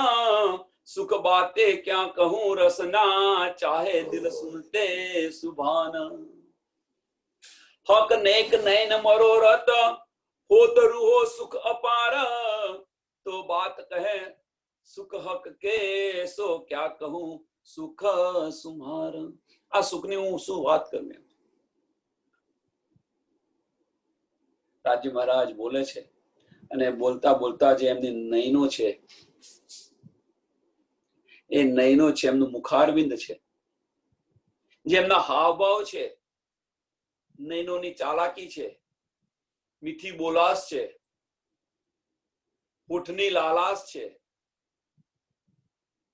सुख बातें क्या कहूं रसना, चाहे दिल सुनते सुभान. हक नेक नैन मरोरत होत रूहो सुख अपार, तो बात कहे सुख हक के सो क्या कहूं सुख सुमार. આ સુખની હું શું વાત કરું? રાજી મહારાજ બોલે છે અને બોલતા બોલતા જે એમની નયનો છે, એ નયનો છે, એમનું મુખારવિંદ છે, જે એમના હાવભાવ છે, નયનોની ચાલાકી છે, મીઠી બોલાશ છે, હોઠની લાલાશ છે,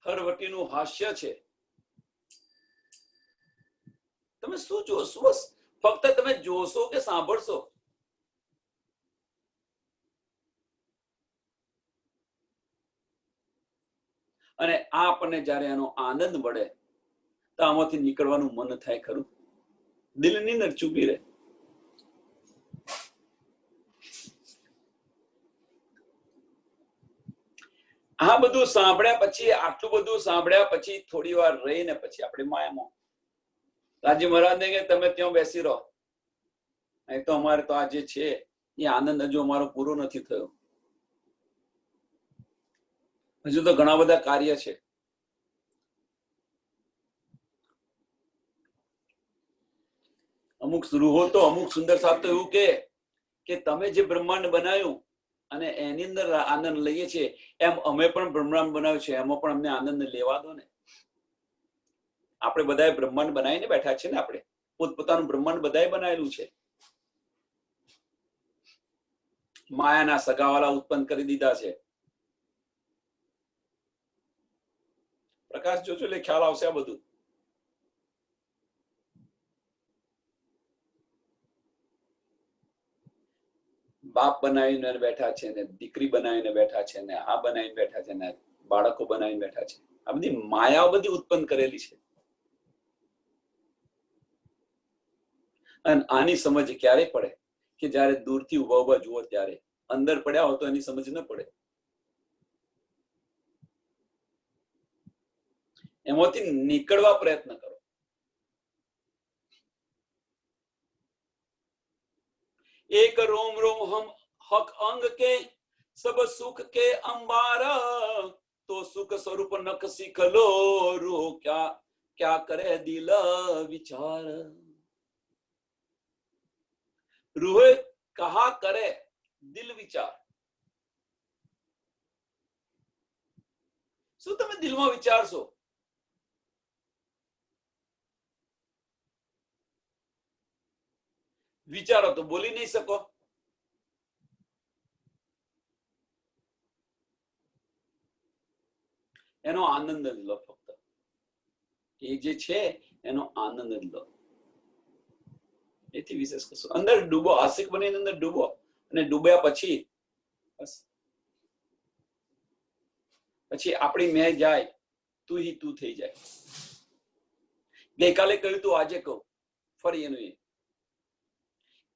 હરવટીનું હાસ્ય છે. તમે શું જોશો? ફક્ત તમે જોશો કે સાંભળશો? અને આપણને જયારે એનો આનંદ મળે તો આમાંથી નીકળવાનું મન થાય ખરું? દિલની અંદર ચૂપી રહે. આ બધું સાંભળ્યા પછી, આટલું બધું સાંભળ્યા પછી થોડી વાર રહીને પછી આપણે માયામાં. રાજી મહારાજ ને કે તમે ત્યાં બેસી રહો, અહીં તો અમારે તો આ જે છે એ આનંદ હજુ અમારો પૂરો નથી થયો, હજુ તો ઘણા બધા કાર્ય છે. અમુક રૂહો તો અમુક સુંદર સાહેબ તો એવું કે તમે જે બ્રહ્માંડ બનાવ્યું અને એની અંદર આનંદ લઈએ છીએ, એમ અમે પણ બ્રહ્માંડ બનાવ્યું છે, એમાં પણ અમને આનંદ લેવા દો ને. આપણે બધાએ બ્રહ્માંડ બનાવીને બેઠા છે ને, આપણે પોતપોતાનું બ્રહ્માંડ બધાએ બનાવેલું છે. માયાના સગાવાલા ઉત્પન્ન કરી દીધા છે. પ્રકાશ જોજો એટલે ખ્યાલ આવશે આ બધું. બાપ બનાવીને બેઠા છે ને, દીકરી બનાવીને બેઠા છે ને, આ બનાવીને બેઠા છે ને, બાળકો બનાવીને બેઠા છે. આ બધી માયાઓ બધી ઉત્પન્ન કરેલી છે. અને આની સમજ ક્યારે પડે કે જયારે દૂરથી ઉભા ઉભા જુઓ ત્યારે. અંદર પડ્યા હો તો એની સમજ ન પડે. એમાંથી નીકળવા પ્રયત્ન કરો. એક રોમ રોમ હમ હક અંગ કે સબ સુખ કે અંબાર, તો સુખ સ્વરૂપ નખ શીખ લો રૂહ ક્યા ક્યા કરે દિલ વિચાર. રૂહે કહા કરે દિલ વિચાર. શું તમે દિલમાં વિચારશો? વિચારો તો બોલી નહીં શકો. એનો આનંદ જ લો. ફક્ત એ જે છે એનો આનંદ જ લો. એથી વિશેષ કશું. અંદર ડૂબો, આશિક બનીને અંદર ડૂબો, અને ડૂબ્યા પછી બસ પછી આપણી મેં જાય, તું હી તું થઈ જાય. ગઈકાલે કહ્યું તું, આજે કહું ફરી એનું એ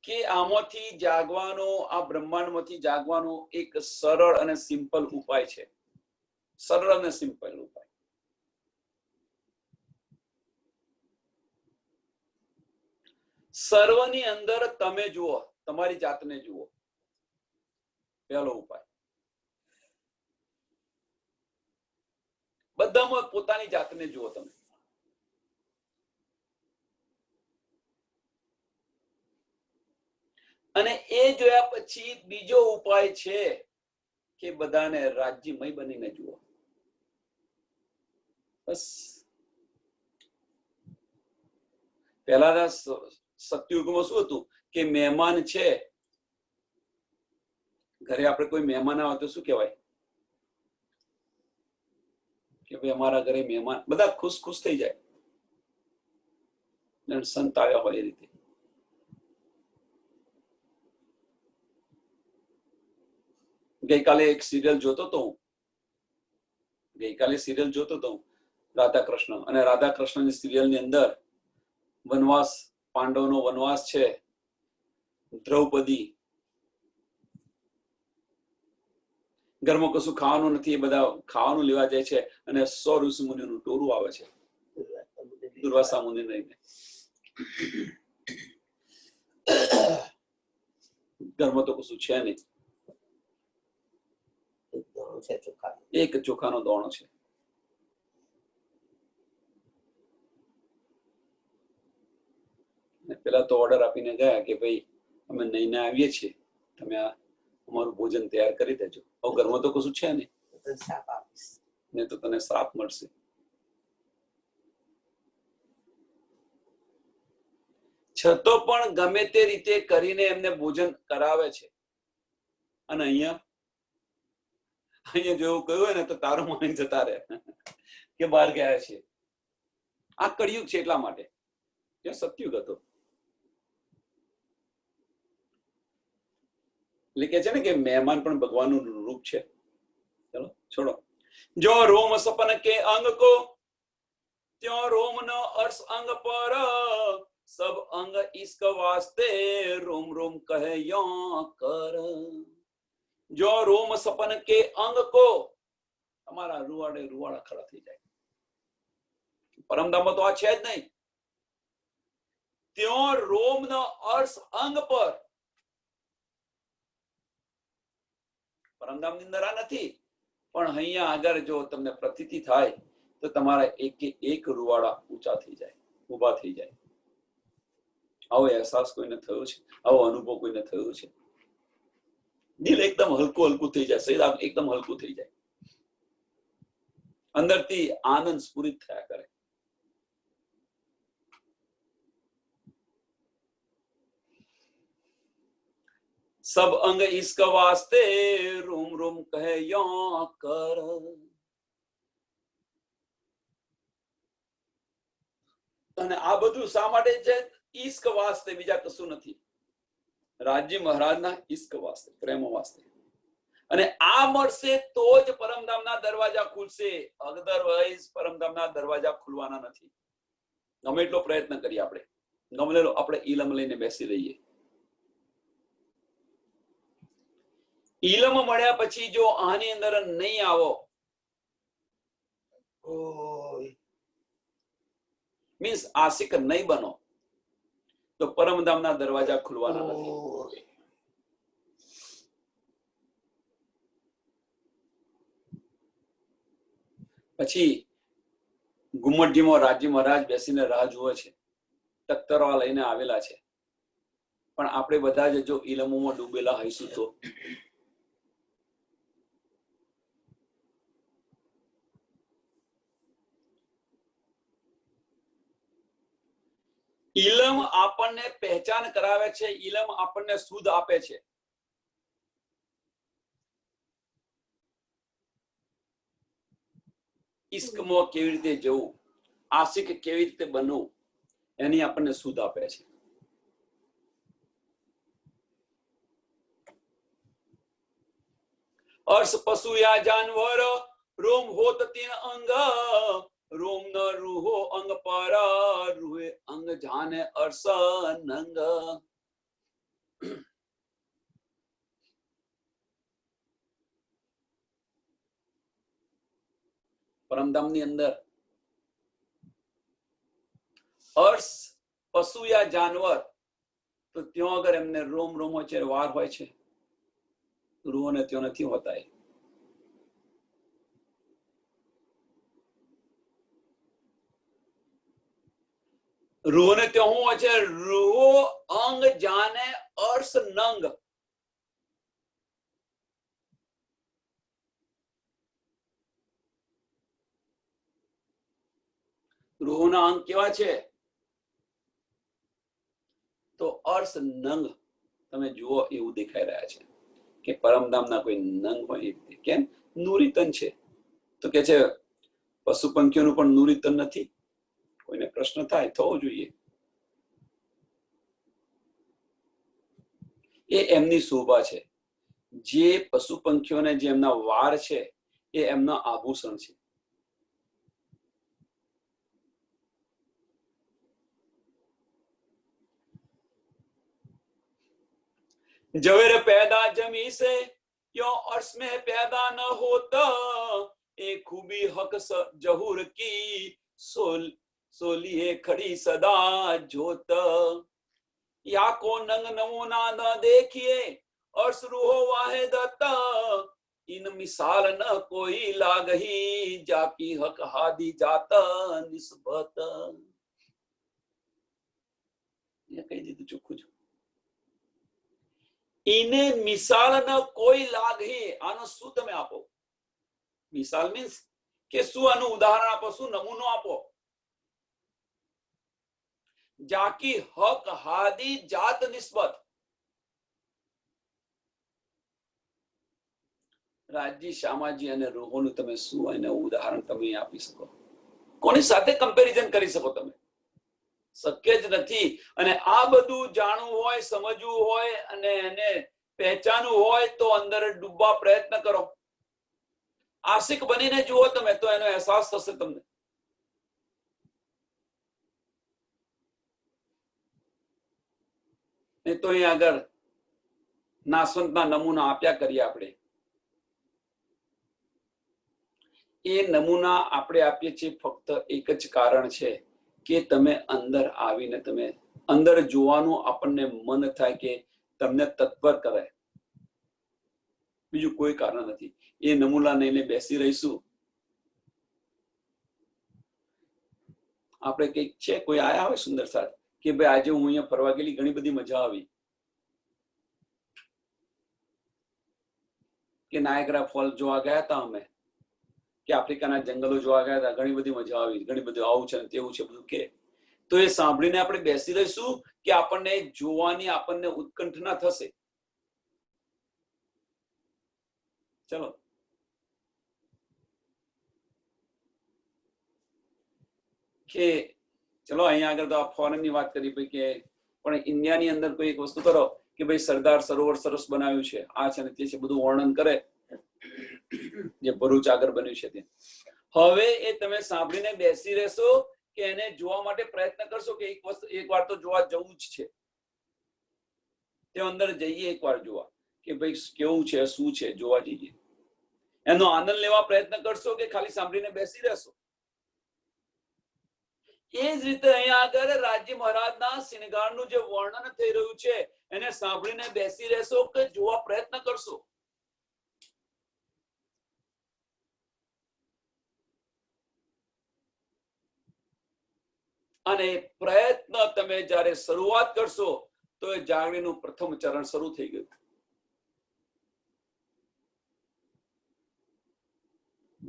કે આમાંથી જાગવાનો, આ બ્રહ્માંડમાંથી જાગવાનો એક સરળ અને સિમ્પલ ઉપાય છે. સરળ અને સિમ્પલ ઉપાય. સર્વની અંદર તમે જુઓ, તમારી જાતને જુઓ. પહેલો ઉપાય. બધામાં પોતાની જાતને જુઓ તમે. અને એ જોયા પછી બીજો ઉપાય છે કે બધાને રાજ્યમય બનીને જુઓ. બસ. પહેલાના સતયુગમાં શું હતું કે મહેમાન છે ઘરે, આપણે કોઈ મહેમાન આવે તો શું કહેવાય કે ભાઈ અમારા ઘરે મહેમાન, બધા ખુશ ખુશ થઈ જાય. સંત આવ્યા હોય એ રીતે. ગઈકાલે એક સિરિયલ જોતો હતો હું. ગઈકાલે સિરિયલ જોતો હતો હું, રાધા કૃષ્ણ. અને રાધા કૃષ્ણની સિરિયલની અંદર વનવાસ, પાંડવનો વનવાસ છે. દ્રૌપદી ઘરમાં કશું ખાવાનું નથી, એ બધા ખાવાનું લેવા જાય છે, અને 100 ઋષિ મુનિનું ટોળું આવે છે દુર્વાસા મુનિ લઈને. ઘરમાં તો કશું છે નહીં, એક ચોખાનો દાણો છે. પેલા તો ઓર્ડર આપીને ગયા કે ભાઈ અમે લઈને આવીએ છીએ, તમે અમારું ભોજન તૈયાર કરી દેજો. હવે ઘરમાં તો કશું છે નહીં, નહીં તો તને શ્રાપ મળશે. છતો પણ ગમે તે રીતે કરીને એમને ભોજન કરાવે છે. અને અહીંયા જેવું કહ્યું હોય ને તો તારું માની જતા રહે કે બહાર ગયા છે. આ કળિયુગ છે, એટલા માટે. ત્યાં સતયુગ હતો. એટલે કે છે ને કે મહેમાન પણ ભગવાનનું રૂપ છે. ચલો છોડો. जो रोम सपन के अंग को त्यों रोम न अर्श अंग पर सब अंग इसक वास्ते रोम रोम कहे यो कर। जो रोम सपन के अंग को તમારા રૂવાડે રૂવાડા ખરા થઈ જાય પરમધામમાં તો આ છે જ નહીં ત્યો રોમ ન અર્શ અંગ પર પરમધામ ની અંદર આ નથી પણ અહીંયા આગળ જો તમને પ્રતીતિ થાય તો તમારા એક રૂવાડા ઊંચા થઈ જાય ઊભા થઈ જાય આવો અહેસાસ કોઈને થયો છે આવો અનુભવ કોઈને થયો છે દિલ એકદમ હલકું હલકું થઈ જાય શરીર એકદમ હલકું થઈ જાય અંદરથી આનંદ સ્ફુરિત થયા કરે सब अंग इसका वास्ते रोम रोम कहे यो कर। અને આ બધું શા માટે છે ઈશ્ક વાસ્તે બીજા કશું નથી રાજ્ય મહારાજના ઈશ્ક વાસ્તે પ્રેમ વાસ્તે અને આ મળશે તો જ પરમધામના દરવાજા ખુલશે અધરવાઇઝ પરમધામના દરવાજા ખુલવાના નથી ગમે એટલો પ્રયત્ન કરીએ આપણે ગમે એટલો આપણે ઈલમ લઈને બેસી રહીએ ઈલમ મળ્યા પછી જો આની અંદર નહીં આવો મીન્સ આશિક નહીં બનો તો પરમધામના દરવાજા ખુલવાના નથી પછી ગુમ્મટજીમાં રાજ્ય મહારાજ બેસીને રાહ જુએ છે તખ્તરવા લઈને આવેલા છે પણ આપણે બધા જ જો ઈલમોમાં ડૂબેલા હઈશું તો ઈલમ આપણને પહેચાન કરાવે છે ઈલમ આપણને સુધ આપે છે ઇશ્કમાં કેવી રીતે જવું આશિક કેવી રીતે બનવું એની આપણને સુધ આપે છે अर्श पशु या जानवर रोम होत तीन अंग रोम न रूहो अंग पर रूहे अंग जाने अर्श नंग। परमधाम ની અંદર अर्श पशु या जानवर तो त्यों अगर एमने रोम रोमो છે વાર હોય છે રૂહોને ત્યો નથી હોતા રૂહોને ત્યો હું હોય છે રૂહો અંગ જાને અર્શ નંગ રૂહોના અંગ કેવા છે તો અર્શ નંગ તમે જુઓ એવું દેખાઈ રહ્યા છે કે પરમધામના કોઈ નંગ હોય કેમ નૂરીતન છે તો કે છે પશુ પંખીઓનું પણ નૂરીતન નથી કોઈને પ્રશ્ન થાય થવો જોઈએ એ એમની શોભા છે જે પશુ પંખીઓને જે એમના વાળ છે એ એમના આભૂષણ છે जवेर पैदा जमी से क्यों अर्श में पैदा न होता एक खूबी हक जहूर की सोलिए खड़ी सदा जोत या को नंग नमूना न देखिए अर्श रूहो वाहे दत्ता इन मिसाल न कोई लागही जाकी हक हादी जाता निस्बत ये कही दी चुप इने मिसाल न कोई लाग ही आनो शू तमे आपो मिसाल मीन्स के शू आनु उदाहरण आपो शू नमूनो आपो जाकी हक हादी जात निस्बत राजी श्यामाजी अने रोहोनु तमे शू अने उदाहरण तमे आपी सको कोनी साथे कंपेरिजन करी सको तमे शक्य ज નથી અને આ બધું જાણવું હોય સમજવું હોય અને એને પહેચાનવું હોય તો અંદર ડૂબવા પ્રયત્ન કરો આશિક બનીને જુઓ તમે તો એનો અહેસાસ થશે તમને. નહીં તો અહીં આગળ નાશવંતના નમૂના આપ્યા કરીએ આપણે. એ નમૂના આપણે આપીએ છીએ ફક્ત એક જ કારણ છે કે તમે અંદર આવીને તમે અંદર જોવાનું આપણને મન થાય કે તમને તત્પર કરે. બીજું કોઈ કારણ નથી. એ નમૂના લઈને બેસી રહીશું. આપણે કઈક છે કોઈ આયા હોય સુંદર સાથ કે ભાઈ આજે હું અહીંયા ફરવા ગયેલી, ઘણી બધી મજા આવી, કે નાયગ્રા ફોલ જોવા ગયા હતા અમે, કે આફ્રિકાના જંગલો જોવા ગયા હતા, ઘણી બધી મજા આવી, ઘણી બધી આવું છે તેવું છે બધું કે, તો એ સાંભળીને આપણે બેસી રહીશું કે આપણને જોવાની આપણને ઉત્કંઠના થશે? ચલો કે ચલો અહીંયા આગળ તો આ ફોરેનની વાત કરી ભાઈ કે પણ ઇન્ડિયાની અંદર કોઈ એક વસ્તુ કરો કે ભાઈ સરદાર સરોવર સરસ બનાવ્યું છે, આ છે ને તે છે, બધું વર્ણન કરે જે ભરૂચ આગળ બન્યું છે તે. હવે એ તમે સાંભળીને બેસી રહેશો કે એને જોવા માટે પ્રયત્ન કરશો કે એક વાર તો જોવા જવું જ છે, તે અંદર જઈએ એક વાર જોવા કે ભાઈ કેવું છે, શું છે, જોવા જઈએ, એનો આનંદ લેવા પ્રયત્ન કરશો કે ખાલી સાંભળીને બેસી રહેશો? એ જ રીતે અહીંયા આગળ રાજ્ય મહારાજના શિણગારનું જે વર્ણન થઈ રહ્યું છે એને સાંભળીને બેસી રહેશો કે જોવા પ્રયત્ન કરશો? અને પ્રયત્ન તમે જ્યારે શરૂઆત કરશો તો એ જાગણીનું પ્રથમ ચરણ શરૂ થઈ ગયું.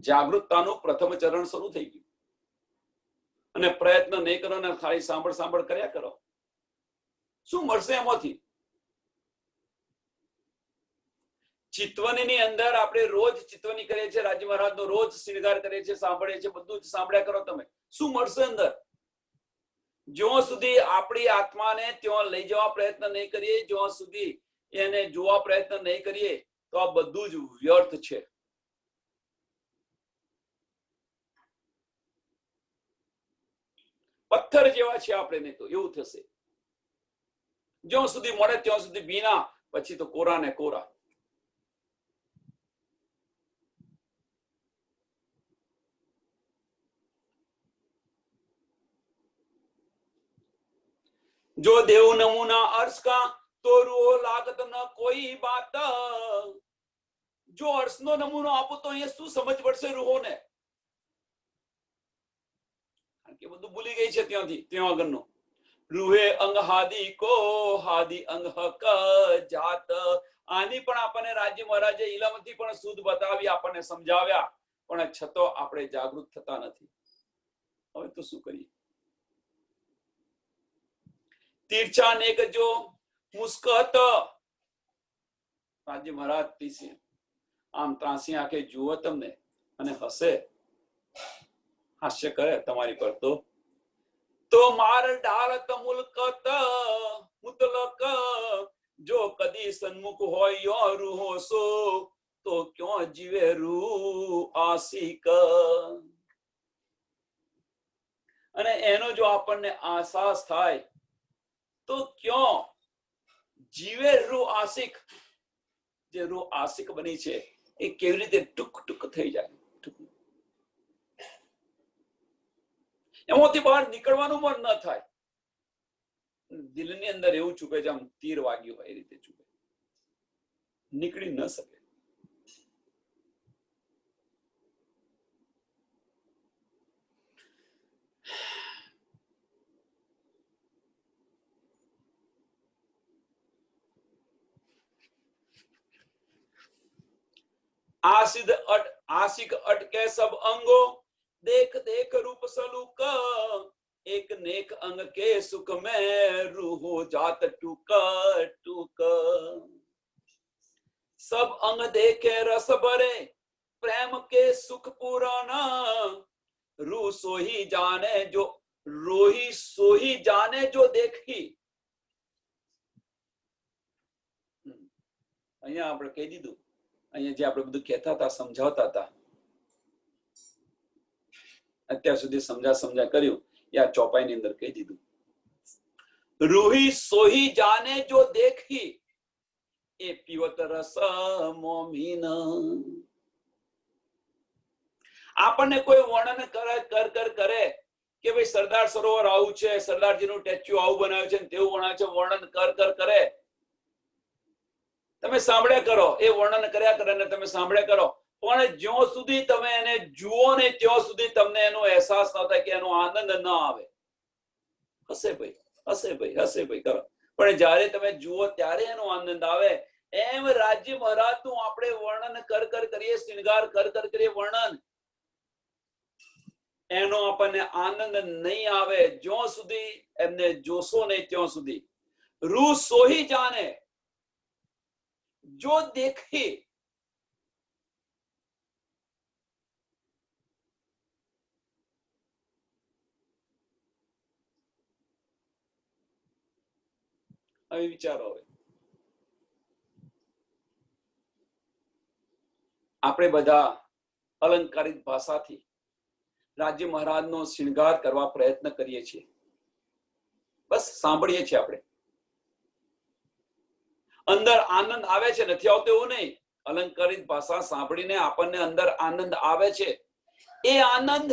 જાગૃતતાનું પ્રથમ ચરણ શરૂ થઈ ગયું. અને પ્રયત્ન નહીં કરો ને ખાલી સાંભળ કર્યા કરો, શું મળશે એમાંથી? ચિતવનની અંદર આપણે રોજ ચિતવની કરીએ છીએ, રાજ્ય મહારાજનો રોજ શૃંગાર કરીએ છીએ, સાંભળીએ છીએ, બધું જ સાંભળ્યા કરો તમે, શું મળશે અંદર? જ્યાં સુધી આપણી આત્માને ત્યાં લઈ જવા પ્રયત્ન નહીં કરીએ, જ્યાં સુધી એને જોવા પ્રયત્ન નહીં કરીએ, તો આ બધું જ વ્યર્થ છે. પથ્થર જેવા છે આપણે, નહીં તો એવું થશે. જ્યાં સુધી મળે ત્યાં સુધી ભીના, પછી તો કોરા ને કોરા. जो देव नमूना अर्श का तो रूह लागत न कोई बात. जो अर्श नो नमूनो આપો તો અહીંયા શું સમજ પડશે રૂહોને? કે બધું ભૂલી ગઈ છે ત્યાંથી ત્યાં આગળનો. રૂહે અંગ હાદી કો હાદી અંગ હક જાત. આની પણ આપણને રાજ્ય મહારાજે ઇલમથી પણ શુદ્ધ બતાવી, આપણને સમજાવ્યા, પણ છતાં આપણે જાગૃત થતા નથી. હવે તો શું કરીએ? તીર્છા નેક જો મુસ્કત. રાજ્ય મહારાજ તીસી આમ ત્રાસી આંખે જુઓ તમને અને હસે, હાસ્ય કરે તમારી પર, તો માર ડાળત મુલકત મુતલક. જો કદી સન્મુખ હોય યો રૂહો સો, તો ક્યાં જીવે રૂ આશિક. અને એનો જો આપણને આસાસ થાય તો ક્યાં જીવે રૂ આશિક. જે રૂ આશિક બની છે એ કેવી રીતે ટુક ટુક થઈ જાય, એમાંથી બહાર નીકળવાનું મન ન થાય. દિલની અંદર એવું ચૂકે છે, આમ તીર વાગ્યું હોય એ રીતે ચૂકે, નીકળી ન શકે. आशिक अटके सब अंगो, देख देख रूप सलूक. एक नेक अंग के सुख में रूहो जात टूक टूक. सब अंग देखे रस भरे प्रेम के सुख पुराना. रूह सोही जाने जो रोही सोही जाने जो देखी. અહીંયા આપણે કહી દીધું, અહીંયા જે આપણે બધું કહેતા હતા, સમજાવતા હતા, અત્યાર સુધી સમજા કર્યું એ આ ચોપાઈની અંદર કહી દીધું. રૂહી સોહી જાને જો દેખી એ પીવત રસ મોમીન. આપણને કોઈ વર્ણન કરે કે ભાઈ સરદાર સરોવર આવું છે, સરદારજીનું સ્ટેચ્યુ આવું બનાવ્યું છે, તેવું બનાવ્યું છે, વર્ણન કરે. તમે સાંભળ્યા કરો, એ વર્ણન કર્યા કરે ને તમે સાંભળ્યા કરો, પણ જ્યાં સુધી તમે એને જુઓ ને ત્યાં સુધી તમને એનો અહેસાસ ન થાય, કે એનો આનંદ ન આવે. હશે ભાઈ કરો, પણ જયારે તમે જુઓ ત્યારે એનો આનંદ આવે. એમ રાજ્ય મહારાજનું આપણે વર્ણન કરીએ, શૃંગાર કરીએ વર્ણન, એનો આપણને આનંદ નહીં આવે જ્યાં સુધી એમને જોશો નહીં ત્યાં સુધી. રૂહ સોહી જાને જો દેખી. હવે વિચારો, હવે આપણે બધા અલંકારિક ભાષાથી રાજ્ય મહારાજનો શૃંગાર કરવા પ્રયત્ન કરીએ છીએ, બસ સાંભળીએ છીએ. આપણે અંદર આનંદ આવે છે, નથી આવતો એવું નહીં. અલંકારિક ભાષા સાંભળીને આપણને અંદર આનંદ આવે છે. એ આનંદ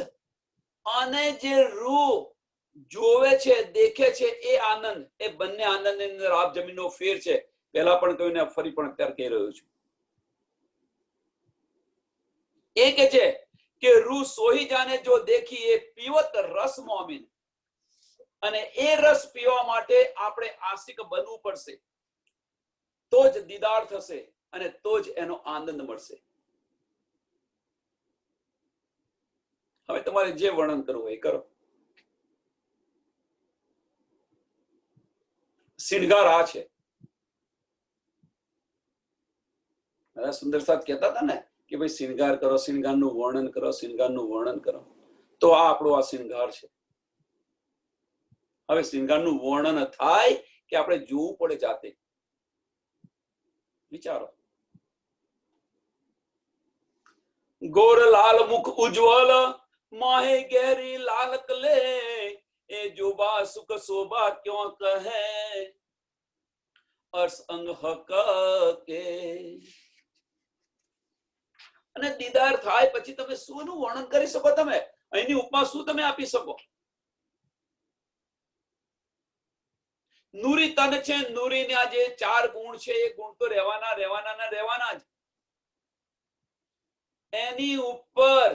અને જે રૂહ જોવે છે, દેખે છે, એ આનંદ, એ બંને આનંદની અંદર આપ જમીનનો ફેર છે. પહેલા પણ કહ્યું ને ફરી પણ અત્યારે કહી રહ્યો છું. એ કે છે કે રૂહ સોહી જાને જો દેખી એ પીવત રસ મોમીન. અને એ રસ પીવા માટે આપણે આશિક બનવું પડશે, તો જ દીદાર થશે અને તો જ એનો આનંદ મળશે. હવે તમારે જે વર્ણન કરવું એ કરો. શૃંગાર આ છે. સુંદર સાથ કહેતા હતા ને કે ભાઈ શૃંગાર કરો, શૃંગારનું વર્ણન કરો, શૃંગારનું વર્ણન કરો. તો આ આપણો આ શૃંગાર છે. હવે શૃંગારનું વર્ણન થાય કે આપણે જોવું પડે જાતે. વિચારો. ગોર લાલ મુખ ઉજ્જવલ માહે ગહેરી લાલ કલે એ જોબા સુખ શોભા ક્યો કહે અર્શ અંગ હક કે. અને દીદાર થાય પછી તમે શુંનું વર્ણન કરી શકો? તમે અહીંની ઉપમા શું તમે આપી શકો? નૂરી તન છે, નૂરીના જે 4 ગુણ છે એ ગુણ તો રહેવાના જ. એની ઉપર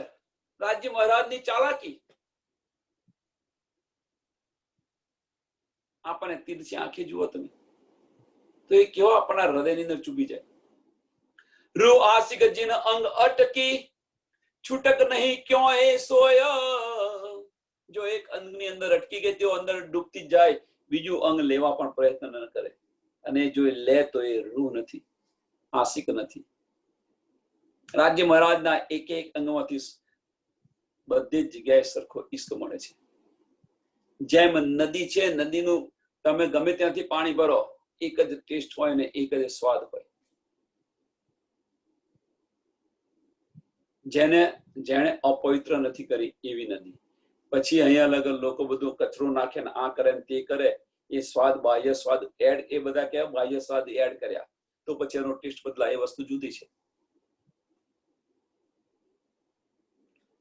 રાજ્ય મહારાજની ચાલાકી આપણને તીરછી આંખે જુઓ તમે તો એ કેવો આપણા હૃદયની અંદર ચૂબી જાય. રૂ આશિક જીન અંગ અટકી છૂટક નહીં ક્યો એ સોય. જો એક અંગની અંદર અટકી ગઈ તેઓ અંદર ડૂબતી જાય, બીજું અંગ લેવા પણ પ્રયત્ન ન કરે. અને જો એ લે તો એ રૂ નથી, આશિક નથી. રાજ્ય મહારાજના એક અંગમાંથી બધી જ જગ્યાએ સરખો ઈશ્ક મળે છે. જેમ નદી છે, નદીનું તમે ગમે ત્યાંથી પાણી ભરો, એક જ ટેસ્ટ હોય ને એક જ સ્વાદ હોય. જેને અપવિત્ર નથી કરી એવી નદી. પછી અહીંયા લોકો બધું કચરો નાખે ને આ કરે ને તે કરે, એ સ્વાદ, બાહ્ય સ્વાદ એડ, એ બધા કેવા બાહ્ય સ્વાદ એડ કર્યા તો પછી એનો ટેસ્ટ બદલાય. એ વસ્તુ જુદી છે.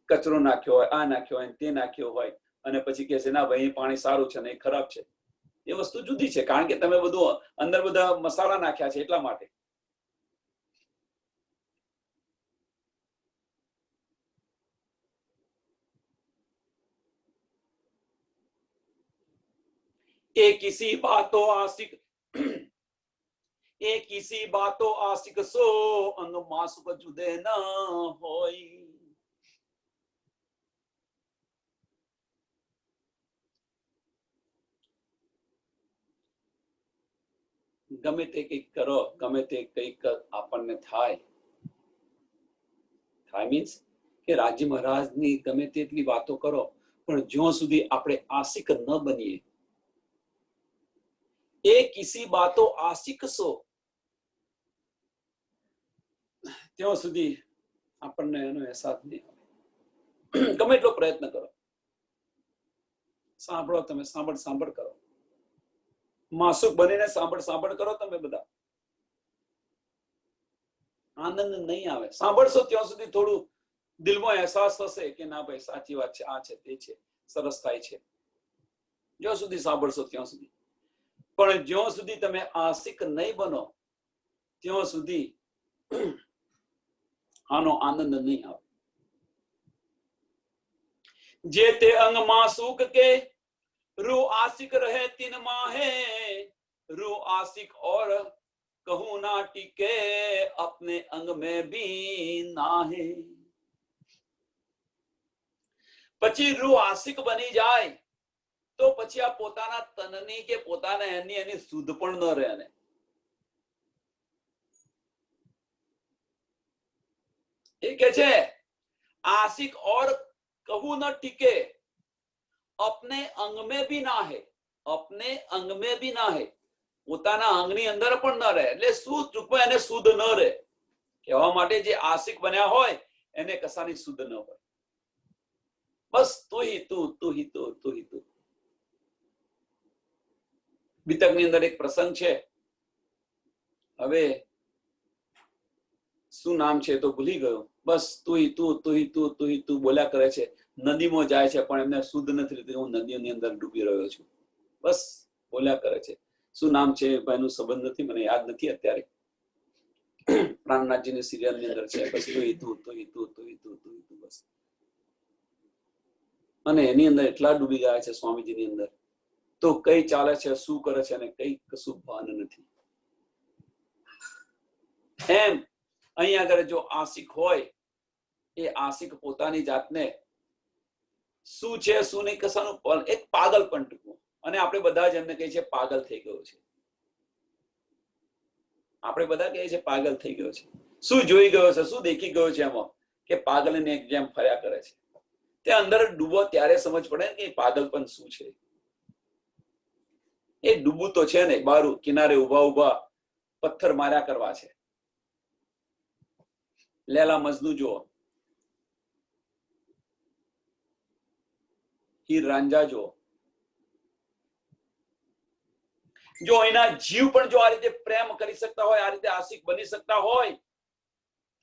કચરો નાખ્યો હોય, આ નાખ્યો હોય, તે નાખ્યો હોય, અને પછી કે છે ના ભાઈ પાણી સારું છે ને એ ખરાબ છે, એ વસ્તુ જુદી છે. કારણ કે તમે બધું અંદર બધા મસાલા નાખ્યા છે એટલા માટે. એ કિસી બાતો આશિક સો અંગ માસુક જુદે ન હોય. ગમે તે કંઈક કરો, ગમે તે કંઈક આપણને થાય મીન્સ કે રાજ્ય મહારાજની ગમે તેટલી વાતો કરો, પણ જ્યાં સુધી આપણે આશિક ન બનીએ, એ કિસી બાતો આશિક સો, ત્યાં સુધી આપણને એનો અહેસાસ નહીં આવે. ગમે એટલો પ્રયત્ન કરો, સાંભળો, તમે સાંભળ કરો, માસુક બનીને સાંભળ કરો. તમે બધા આનંદ નહીં આવે. સાંભળશો ત્યાં સુધી થોડું દિલમાં અહેસાસ થશે કે ના ભાઈ સાચી વાત છે, આ છે તે છે, સરસ થાય છે. જ્યાં સુધી સાંભળશો ત્યાં સુધી. પણ જ્યાં સુધી તમે આશિક નહીં બનો ત્યાં સુધી આનો આનંદ નહીં આવે. જે તે અંગ માસુક કે रू आशिक रहे 3 माहे, रू आशिक और कहूं ना टिके, अपने अंग में भी नाहे. પછી રૂ આશિક બની જાય તો પછી આ પોતાના તનની કે પોતાના એની શુદ્ધ પણ ન રહે. ને એ કે છે आशिक और कहूं ना टिके, अपने अंग में भी ना है, अपने अंग में भी ना है, પોતાના અંગની અંદર પણ ન રહે. એટલે શુદ્ધ રૂપે એને શુદ્ધ ન રહે. કહેવા માટે જે આશિક બન્યા હોય એને કસાની શુદ્ધ ન હોય. બસ તું ही તું. બીતકની અંદર એક પ્રસંગ છે, હવે શું નામ છે તો ભૂલી ગયો. બસ તું ही તું બોલ્યા કરે છે. નદીમાં જાય છે પણ એમને શુદ્ધ નથી લીધું. હું નદીઓની અંદર ડૂબી રહ્યો છું. બસ બોલ્યા કરે છે. શું નામ છે ભાઈનું સંબંધ નથી, મને યાદ નથી અત્યારે. પ્રાણનાથજીની સિરિયલની અંદર છે. બસ તું બસ. અને એની અંદર એટલા ડૂબી ગયા છે સ્વામીજીની અંદર, તો કઈ ચાલે છે, શું કરે છે અને કઈ કશું ભાન નથી. એમ અહીંયા આગળ જો આશિક હોય એ આશિક પોતાની જાતને શું છે શું નહીં કસાનું એક પાગલ પણ ટૂંકું. અને આપણે બધા જ એમને કહીએ છીએ પાગલ થઈ ગયો છે. આપણે બધા કહીએ છીએ પાગલ થઈ ગયો છે. શું જોઈ ગયો છે, શું દેખી ગયો છે એમાં કે પાગલને એક જેમ ફર્યા કરે છે. તે અંદર ડૂબો ત્યારે સમજ પડે કે પાગલપન શું છે. એ ડૂબવું તો છે ને, બાર કિનારે ઉભા પથ્થર માર્યા કરવા છે. લેલા મજનુ જુઓ, હીર રાંઝા જુઓ. જો એના જીવ પણ જો આ રીતે પ્રેમ કરી શકતા હોય, આ રીતે આશિક બની શકતા હોય,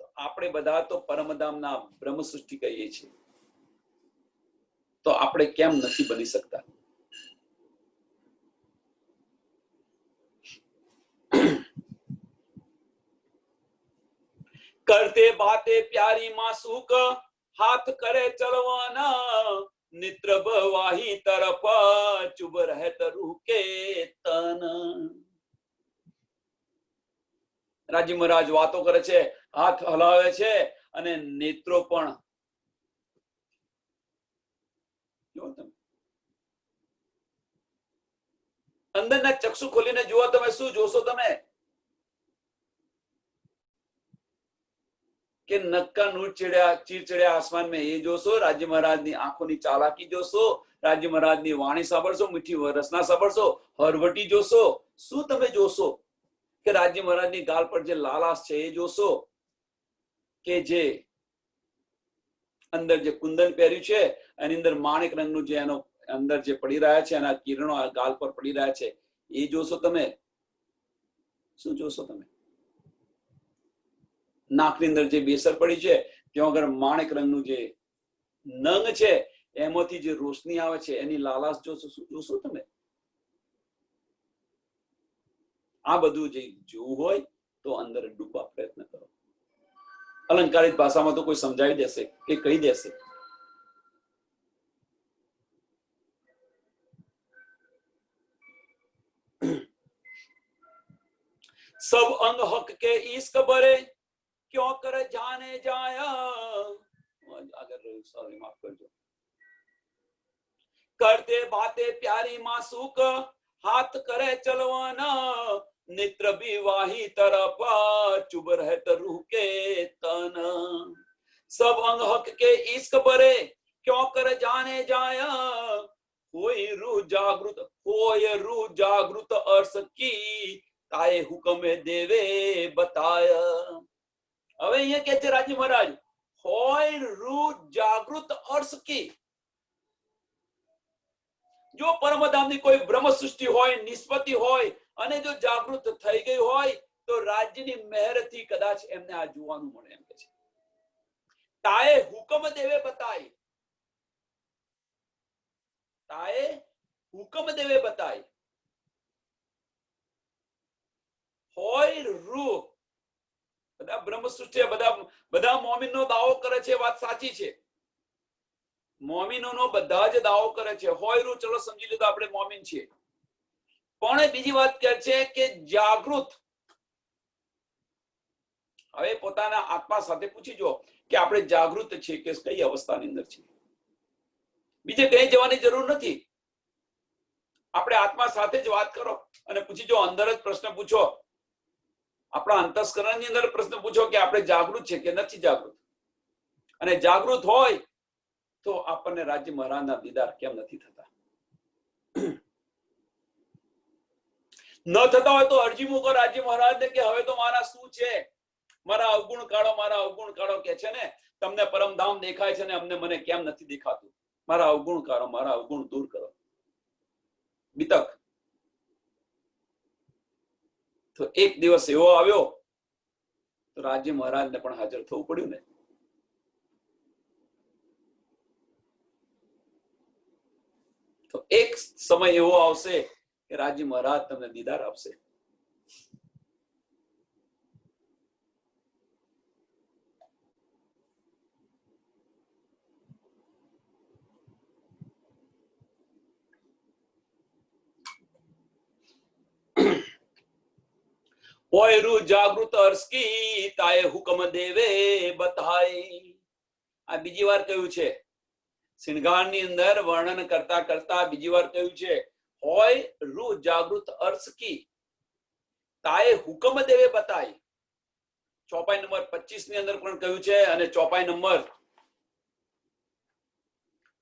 તો આપણે બધા તો પરમધામના બ્રહ્મ સૃષ્ટિ કહીએ છીએ, તો આપણે કેમ નથી બની શકતા? करते बातें प्यारी मासूक, हाथ करे चलवाना, नित्र बवाही तरफ चुभ रहत रूह के तन. રાજી મહારાજ વાતો કરે છે, હાથ હલાવે છે અને નેત્રો પણ. જો તમે અંદરના ચક્ષુ ખોલીને જુઓ, તમે શું જોશો? તમે કે નક્કા નૂર ચીરચડ્યા આસમાન में એ જોશો, રાજ્ય મહારાજની આંખોની ચાલાકી જોશો, રાજ્ય મહારાજની વાણી સાંભળશો, મીઠી રસના સાંભળશો, હરવટી જોશો. શું તમે જોશો? કે રાજ્ય મહારાજની ગાલ પર જે લાલાશ છે એ જોશો, કે જે અંદર જે કુંદન પહેર્યું છે એની અંદર માણેક રંગનું જે એનો અંદર જે પડી રહ્યા છે, એના કિરણો ગાલ પર પડી રહ્યા છે, એ જોશો તમે? શું જોશો તમે? નાકની અંદર જે બેસર પડી છે ત્યાં આગળ માણેક રંગનું જે નંગ છે એમાંથી જે રોશની આવે છે એની લાલાશ જોશો. શું જોશો તમે? આ બધું જે જોવું હોય તો અંદર ડૂબવા પ્રયત્ન કરો. અલંકારિત ભાષામાં તો કોઈ સમજાવી દેશે કે કહી દેશે. सब अंग हक के इश्क भरे क्यों कर जाने जाया. अगर सॉरी माफ करજો. करते बातें प्यारी मासूक, हाथ करे चलवाना, नेत्र भी वाही तरफ चुभ रहत रूह के तन. सब अंग हक के इश्क भरे क्यों कर जाने जाया, कोई रूह जागृत अर्श की ताए हुक्म देवे बताया. હવે અહીંયા કે છે રાજ્ય મહારાજ, હોય રૂ જાગૃત અર્થ કી. જો પરમધામની કોઈ બ્રહ્મ સૃષ્ટિ હોય, નિષ્પત્તિ હોય અને જો જાગૃત થઈ ગઈ હોય તો રાજ્યની મહેરથી કદાચ એમને આ જોવાનું મળે એમ કે છે. તાએ હુકમ દેવે બતાઈ, તાએ હુકમ દેવે બતાઈ. હોય રૂહ, બધા બ્રહ્મ સૃષ્ટિ બધા મોમિનનો દાવો કરે છે, વાત સાચી છે. મોમિનોનો બધા જ દાવો કરે છે. હોય રૂહ, ચલો સમજી લીધું આપણે મોમિન છીએ. પણ બીજી વાત કહે છે કે જાગૃત. હવે પોતાના આત્મા સાથે પૂછી જો કે આપણે જાગૃત છીએ કે કઈ અવસ્થાની અંદર છીએ. બીજે કઈ જવાની જરૂર નથી. આપણે આત્મા સાથે જ વાત કરો અને પૂછી જો, અંદર જ પ્રશ્ન પૂછો, આપણા અંતસ્કરણની અંદર પ્રશ્ન પૂછો કે આપણે જાગૃત છે કે નથી જાગૃત. અને જાગૃત હોય તો આપણને રાજ્ય મહારાજના દીદાર કેમ નથી થતા? ન થતા હોય તો અરજી મૂકો રાજ્ય મહારાજને કે હવે તો મારા શું છે, મારા અવગુણ કાઢો કે છે ને, તમને પરમધામ દેખાય છે ને અમને મને કેમ નથી દેખાતું? મારા અવગુણ કાઢો, મારા અવગુણ દૂર કરો. બીતક તો એક દિવસ એવો આવ્યો તો રાજ્ય મહારાજને પણ હાજર થવું પડ્યું ને. તો એક સમય એવો આવશે કે રાજ્ય મહારાજ તમને દીદાર આપશે. ઓયરુ જાગૃત અર્શકી તાએ હુકમ દેવે બતાય. આ બીજી વાર કહ્યું છે. સિંહગાળની અંદર વર્ણન કરતા કરતા બીજી વાર કહ્યું છે, હોય રૂ જાગૃત અર્શકી તાએ હુકમ દેવે બતાય. ચોપાઈ નંબર 25 ની અંદર પણ કહ્યું છે અને ચોપાઈ નંબર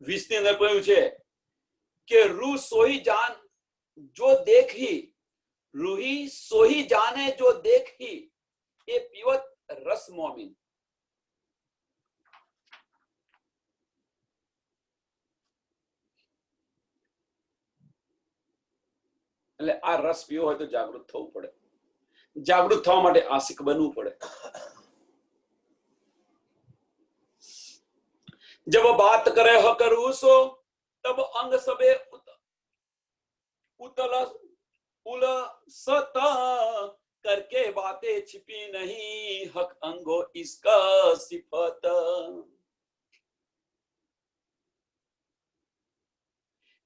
20 ની અંદર કહ્યું છે કે રૂ સોહી જાન જો દેખી, રૂહી સોહી જાને જો દેખી એ પીવત રસ મોમિન. એટલે આ રસ પીવો હોય તો જાગૃત થવું પડે. જાગૃત થવા માટે આશિક બનવું પડે. जब बात करे हक रूसो तब अंग सबे उतल उलसत करके बातें छिपी नहीं हक अंगो इसका सिफत.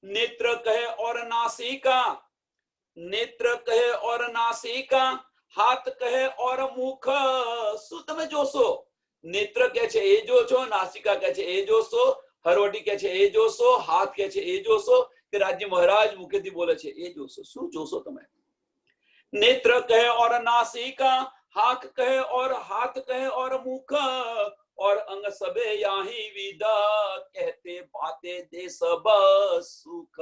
नेत्र कहे और नासिका, नेत्र कहे और नासिका, हाथ कहे और मुख શું તમે જોશો? નેત્ર કે છે એ જોશો, નાસિકા કે છે એ જોશો, હરવટી કે છે એ જોશો, હાથ કે છે એ જોશો, કે રાજ્ય મહારાજ મુખેથી બોલે છે એ જોશો? શું જોશો તમે? नेत्र कहे और नासिका, हाथ कहे और हाथ कहे और मुख और अंग सबे याही विदा कहते बातें दे सब सुख.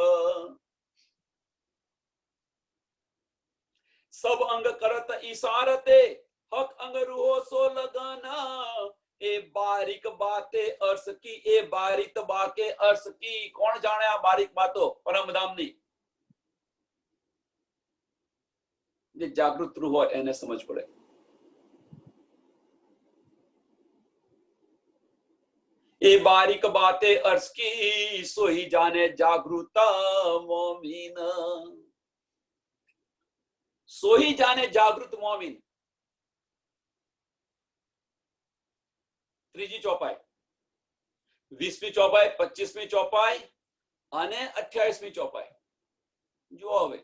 सब अंग करत इशारते हक अंग रूहो सो लगाना એ બારીક બાતે અર્થ કી, એ બારીક બાકે અર્થ કી. કોણ જાણે આ બારીક બાતો? પરમધામની. જે જાગૃત રૂહ હોય એને સમજ પડે. એ બારીક બાતે અર્થ કી સોહી જાને જાગૃતા મોમીન. સોહી જાને જાગૃત મોમીન. ત્રીજી ચોપાઈ, 20મી ચોપાઈ, 25મી ચોપાઈ અને 28મી ચોપાઈ. જુઓ હવે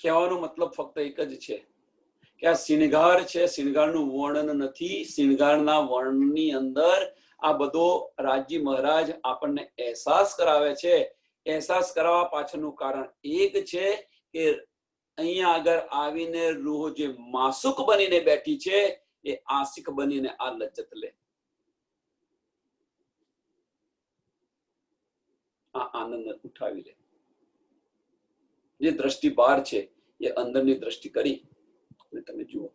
કહેવાનો મતલબ ફક્ત એક જ છે કે આ શિણગાર છે, શિણગારનું વર્ણન નથી. શિણગારના વર્ણનની અંદર આ બધો રાજ્ય મહારાજ આપણને અહેસાસ કરાવે છે. અહેસાસ કરાવવા પાછળનું કારણ એક છે કે અહીંયા આગળ આવીને રૂહ જે માસુક બનીને બેઠી છે એ આશિક બનીને આ લજ્જત લે, આ આનંદ ઉઠાવી લે. જે દ્રષ્ટિ બહાર છે એ અંદરની દ્રષ્ટિ કરી ને તમે જુઓ.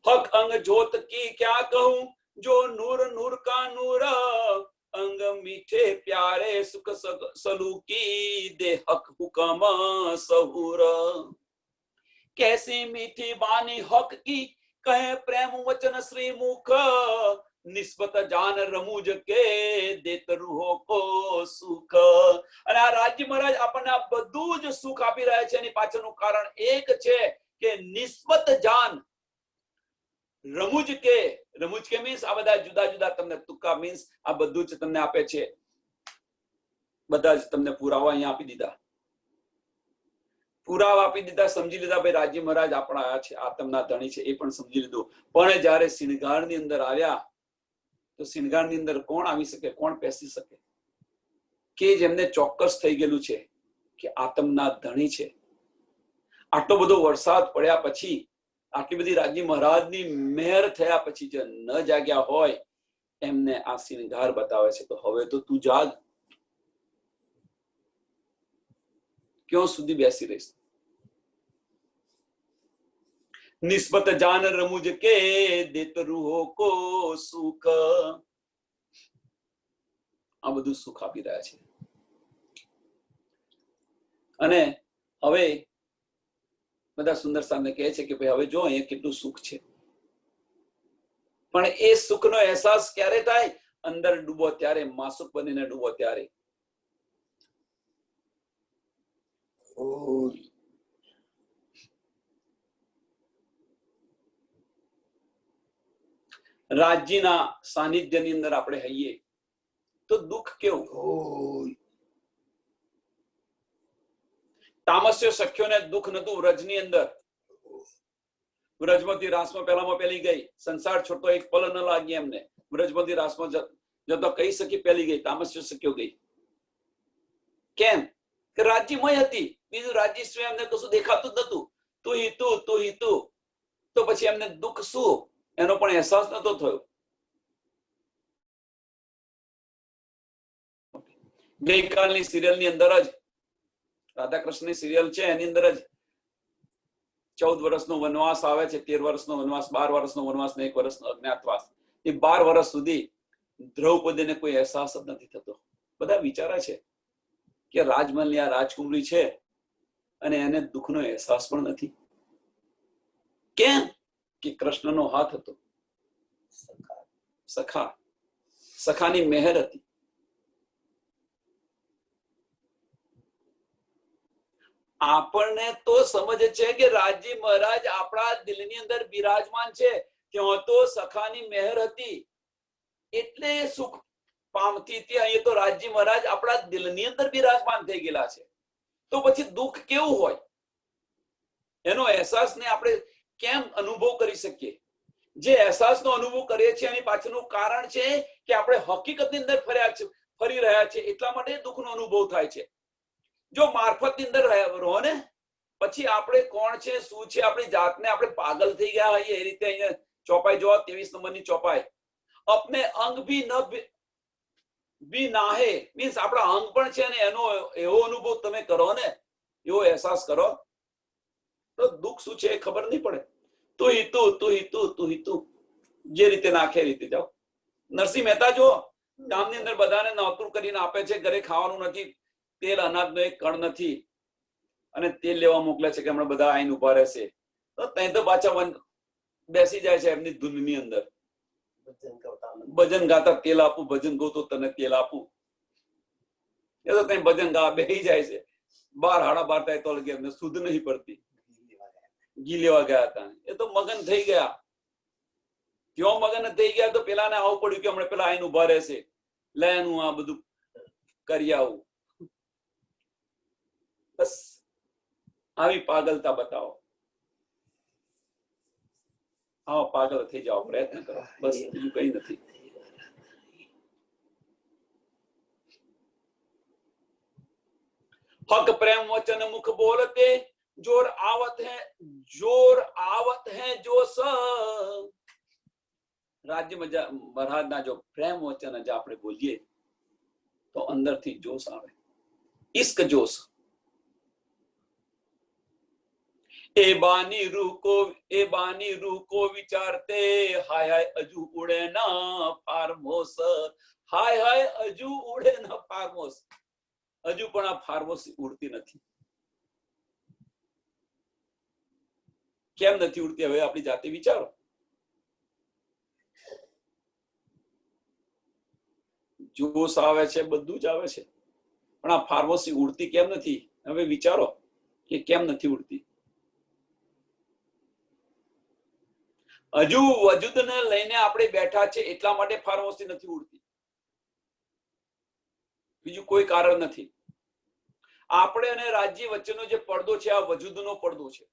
हक अंग जोत की क्या कहूं, जो नूर नूर का नूर, अंग मीठे प्यारे सुख सलूकी, दे हक हुक्म सहूर. कैसी मीठी बानी हक की, कहे प्रेम वचन श्री मुख, નિસ્બત જાન રમૂજ કે દેત રૂહો કો સુખ. અને આ રાજ્ય મહારાજ આપણને આ બધું જ સુખ આપી રહ્યા છે. એની પાછળનું કારણ એક છે કે નિસ્બત જાન રમૂજ કે મીન્સ આ બધા જુદા જુદા તમને તુક્કા મીન્સ આ બધું જ તમને આપે છે. બધા જ તમને પુરાવા અહીંયા આપી દીધા. પુરાવા આપી દીધા, સમજી લીધા ભાઈ રાજ્ય મહારાજ આપણા આયા છે, આતમના ધણી છે, એ પણ સમજી લીધું. પણ જયારે સિંહગાળની અંદર આવ્યા તો સિંહગાળની અંદર કોણ આવી શકે, કોણ બેસી શકે? કે જેમને ચોક્કસ થઈ ગયેલું છે કે આતમના ધણી છે. આટલો બધો વરસાદ પડ્યા પછી, આટલી બધી રાજ્ય મહારાજની મહેર થયા પછી જે ન જાગ્યા હોય એમને આ સિંહગાર બતાવે છે. તો હવે તો તું જાગ, ક્યાં સુધી બેસી રહીશ? નિસ્બત જાન રમૂજ કે દેત રૂહો કો સુખ. આ બધું સુખ આપી રહ્યા છે. અને હવે બધા સુંદર સામે કહે છે કે ભાઈ હવે જો અહીંયા કેટલું સુખ છે. પણ એ સુખનો અહેસાસ ક્યારે થાય? અંદર ડૂબો ત્યારે, માસુક બનીને ડૂબો ત્યારે. રાજ્યના સાનિધ્યની અંદર આપણે હઈએ તો દુઃખ કેવું? તામસ્ય સખ્યોને દુઃખ નતું વ્રજની અંદર. વ્રજમાંથી રાસમાં પહેલામાં પેલી ગઈ, સંસાર છોડતો એક પલ ન લાગી એમને. વ્રજમાંથી રાસમાં જતો કઈ સખી પેલી ગઈ, તામસ્ય સખ્યો ગઈ. કેમ? કે રાજ્યમય હતી, બીજું રાજ્ય સિવાય એમને કશું દેખાતું જ નતું. તું હી તું. તો પછી એમને દુઃખ શું એનો પણ અહેસાસ નતો થયો. ગઈકાલની સિરિયલની અંદર જ રાધા કૃષ્ણની સિરિયલ છે, એની અંદર જ 14 વર્ષનો વનવાસ આવે છે, 13 વર્ષનો વનવાસ, 12 વર્ષનો વનવાસ ને 1 વર્ષનો અજ્ઞાતવાસ. એ 12 વર્ષ સુધી દ્રૌપદીને કોઈ અહેસાસ જ નથી થતો. બધા વિચારે છે કે રાજમહલની આ રાજકુમારી છે અને એને દુઃખનો અહેસાસ પણ નથી. કેમ? કે કૃષ્ણનો હાથ હતો, સખાની મહેર હતી. આપણને તો સમજ છે કે રાજ્ય મહારાજ આપણા દિલની અંદર બિરાજમાન છે. ત્યાં તો સખાની મહેર હતી એટલે સુખ પામતી હતી. અહીંયા તો રાજ્ય મહારાજ આપણા દિલની અંદર બિરાજમાન થઈ ગયેલા છે. તો પછી દુઃખ કેવું હોય એનો અહેસાસ ને આપણે કેમ અનુભવ કરી શકીએ? જે અહેસાસનો અનુભવ કરીએ છીએ એની પાછળનું કારણ છે કે આપણે હકીકતની અંદર ફરી રહ્યા છે, એટલા માટે દુઃખનો અનુભવ થાય છે. જો મારફતની અંદર રહો ને પછી આપણે કોણ છે, શું છે, આપણી જાતને આપણે પાગલ થઈ ગયા હોઈએ એ રીતે. અહીંયા ચોપાઈ જો 23 નંબરની ચોપાઈ, અપને અંગ ભી નાહે મીન્સ આપણા અંગ પણ છે ને એનો એવો અનુભવ તમે કરો ને, એવો અહેસાસ કરો તો દુઃખ શું છે એ ખબર નહીં પડે. તું હી તું જે રીતે નાખે રીતે જાઓ. નરસિંહ મહેતા જો ગામની અંદર બધાને નોકરું કરીને આપે છે, ઘરે ખાવાનું નથી, તેલ અનાજનો એક કણ નથી, અને તેલ લેવા મોકલે છે કે હમણાં બધા આઈને ઉભા રહેશે. તો ત્યાં તો પાછા બેસી જાય છે એમની ધૂનની અંદર, ભજન ગાતા તેલ આપું, ભજન ગો તો તને તેલ આપું. એ તો ત્યાં ભજન ગા બેસી જાય છે. 12 સાડા 12 થાય તો લગે એમને સુધ નહીં પડતી. ઘી લેવા ગયા હતા એ તો મગન થઈ ગયા. ક્યાં મગન થઈ ગયા તો પેલાને આવું પડ્યું કે હમણાં પેલા આઈને ઉભા રહેશે, લે એનું આ બધું કરી આવું. બસ આવી પાગલતા બતાવો, આવા પાગલ થઈ જાઓ, પ્રયત્ન કરો, બસ બીજું કઈ નથી. હક પ્રેમ વચન મુખ બોલતે, જોર આવત હે જો સ. રાજ્ય મહારાજના જો પ્રેમ વચન જ આપણે બોલીએ તો અંદરથી જોશ આવે. इश्क जोश ए बानी रूह को विचारते हाय हाय अजू उड़े ना फार्मोस हाय हाय अजू उड़े ना फार्मोस હજુ પણ આ ફાર્મોસ ઉડતી નથી કેમ નથી ઉડતી હવે આપણી જાતે વિચારો જોશ આવે છે બધું જ આવે છે પણ આ ફાર્મોસ ઉડતી કેમ નથી હવે વિચારો કે કેમ નથી ઉડતી હજુ વજૂદને લઈને આપણે બેઠા છે એટલા માટે ફાર્મોસ નથી ઉડતી બીજું કોઈ કારણ નથી આપણે અને રાજ્ય વચ્ચેનો જે પડદો છે આ વજૂદનો પડદો છે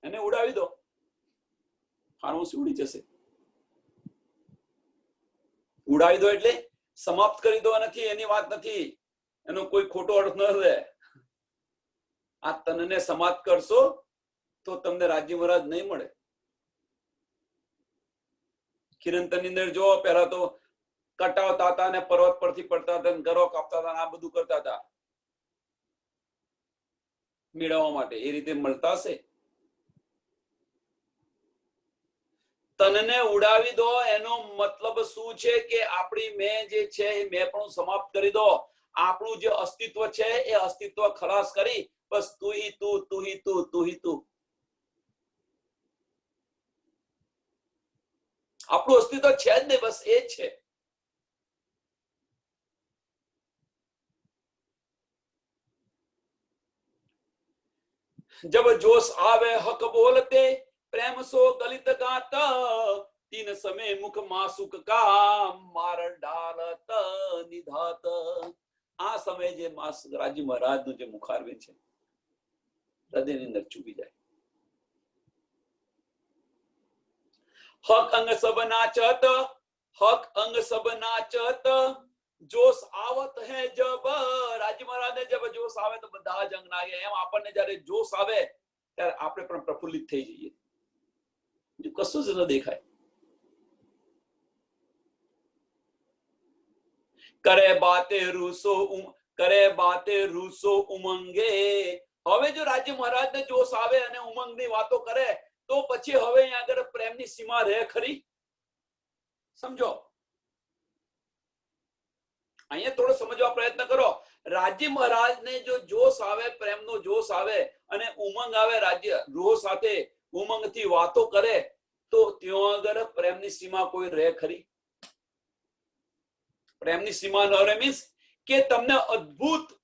એને ઉડાવી દો ફાર્મોસ ઉડી જશે ઉડાવી દો એટલે સમાપ્ત કરી દો નથી એની વાત નથી એનો કોઈ ખોટો અર્થ ન રહે આ તનને સમાપ્ત કરશો તો તમને રાજ્ય મહારાજ નહીં મળે કિરંતન ની અંદર જો પહેલા તો કટાવતા હતા અને પર્વત પરથી પડતા હતા ગરો કાપતા હતા આ બધું કરતા હતા મેળવવા માટે એ રીતે મળતા હશે તનને ઉડાવી દો એનો મતલબ શું છે કે આપણી મેં જે છે એ મેં પણ સમાપ્ત કરી દો આપણું જે અસ્તિત્વ છે એ અસ્તિત્વ ખલાસ કરી બસ તું હી તું તું હી તું તું હી તું આપણું અસ્તિત્વ છે જ નહીં બસ એ જ છે जब जोश आवे हक बोलते प्रेम सो गलित गात तीन समय मुख मासुक का मारण डालत निधात આ સમય જે રાજ્ય મહારાજનું જે મુખારવિંદ છે હૃદયની અંદર ચૂકી જાય હક અંગ સબ નાચત હક અંગ સબ નાચત જોશ આવત હે જબ રાજ્ય મહારાજને જબ જોશ આવે તો બધા જ અંગ નાગે એમ આપણને જ્યારે જોશ આવે ત્યારે આપણે પણ પ્રફુલ્લિત થઈ જઈએ કશું જ ન દેખાય કરે બાતે રૂસો ઉમંગે હવે જો રાજ્ય મહારાજને જોશ આવે અને ઉમંગની વાતો કરે તો પછી હવે અહીંયા આગળ પ્રેમની સીમા રહે ખરી સમજો અહીંયા થોડો સમજવા પ્રયત્ન કરો રાજ્ય મહારાજને જો જોશ આવે પ્રેમનો જોશ આવે અને ઉમંગ આવે રાજ્ય રૂહ સાથે ઉમંગથી વાતો કરે તો ત્યાં આગળ પ્રેમની સીમા કોઈ રહે ખરી પ્રેમની સીમા ન રહે મીન્સ કે તમને અદ્ભુત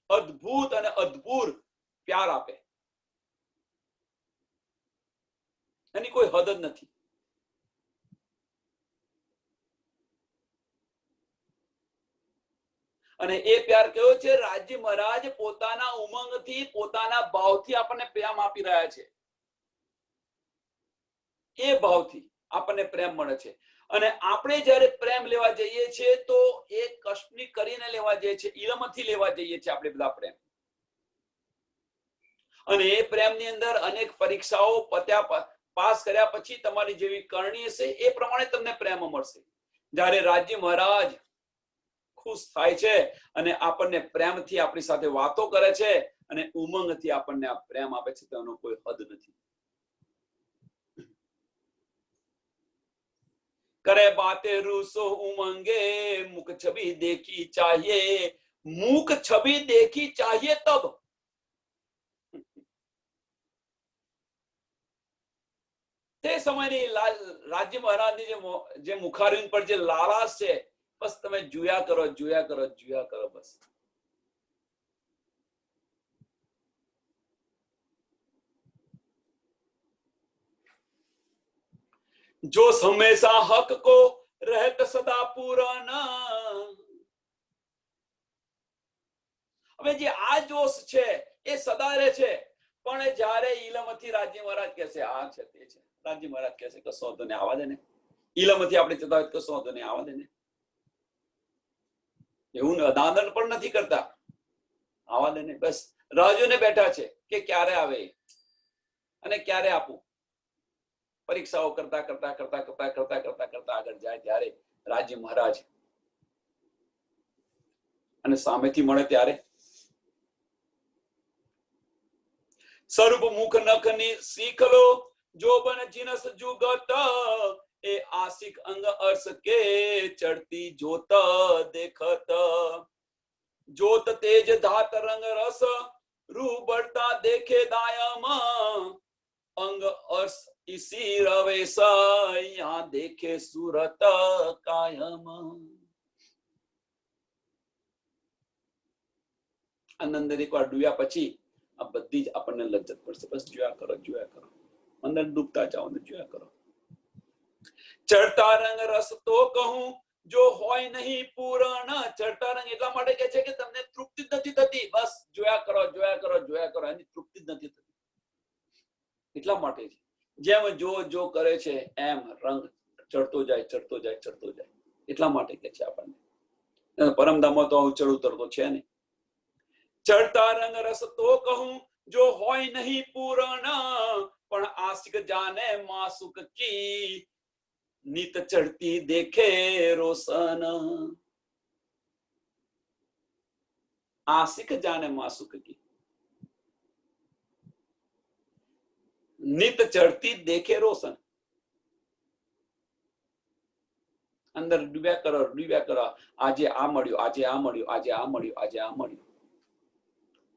અદ્ભુત અને અદ્ભુત પ્યાર આપે એની કોઈ હદ જ નથી અને એ પ્યાર કયો છે રાજ્ય મહારાજ પોતાના ઉમંગથી પોતાના ભાવથી આપણને પ્રેમ આપી રહ્યા છે એ ભાવથી આપણને પ્રેમ મળે છે અને આપણે જ્યારે પ્રેમ લેવા જઈએ છીએ તો એ કષ્ટની કરીને લેવા જઈએ છીએ ઈલમથી લેવા જઈએ છીએ આપણે બધા પ્રેમ અને એ પ્રેમની અંદર અનેક પરીક્ષાઓ પાસ કર્યા પછી તમારી જેવી કરણી હશે એ પ્રમાણે તમને પ્રેમ મળશે જ્યારે રાજ્ય મહારાજ ખુશ થાય છે અને આપણને પ્રેમથી આપણી સાથે વાતો કરે છે અને ઉમંગથી આપણને આ પ્રેમ આપે છે તેનો કોઈ હદ નથી करे बातें रूसो उमंगे मुख छवि देखी चाहिए मुख छवि देखी चाहिए तब તે સમયની રાજ્ય મહારાજની જે મુખારવિંદ પર જે લાલાશ છે બસ તમે જોયા કરો જોયા કરો જોયા કરો બસ जो हमेशा हक को रहत सदा पुराना હવે જે આ જોશ છે એ સદા રહે છે પણ જ્યારે ઈલમથી રાજ્ય મહારાજ કહેશે આ છે તે છે રાજ્ય મહારાજ કહેશે કશો વાંધો નહીં આવા દે ને ઈલમથી આપણે જતા હોય કશો વાંધો નહીં આવા દે ને એવું દાદન પણ નથી કરતા આવા દે ને બસ રાહ જોઈને બેઠા છે કે ક્યારે આવે અને ક્યારે આપું પરીક્ષાઓ કરતા કરતા કરતા કરતા કરતા કરતા કરતા આગળ જાય ત્યારે રાજ્ય મહારાજ અને સામેથી મળે ત્યારે સ્વરૂપ મુખ નખની શીખ લો જોબન જીનસ જુગત એ આશિક અંગ અર્શ કે ચડતી જોત દેખત જોત તેજ ધાત રંગ રસ રૂ बढ़ता देखे दायम अंग अर्श इसी रवेश यहाँ देखे सूरत कायम અંદર એકવાર ડૂબ્યા પછી આ બધી જ આપણને લજ્જત પડશે. બસ જોયા કરો અંદર ડૂબતા જાઓ ને જોયા કરો. ચડતા રંગ રસ તો કહું જો હોય નહીં પૂરણ. ચડતા રંગ એટલા માટે કહે છે કે તમને તૃપ્તિ જ નથી થતી. બસ જોયા કરો એની તૃપ્તિ જ નથી થતી એટલા માટે છે. જેમ જો કરે છે એમ રંગ ચડતો જાય એટલા માટે કે છે આપણને. પરમધામમાં તો આવું ચડ ઉતર તો છે નહીં. ચડતા રંગ રસ તો કહું જો હોય નહીં પૂરણ પણ આશિક જાને માસુક કી નિત ચડતી દેખે રોશન. आशिक जाने मासुक की नित चढ़ती देखे रोशन. અંદર ડૂબ્યા કરો આજે આ મળ્યું.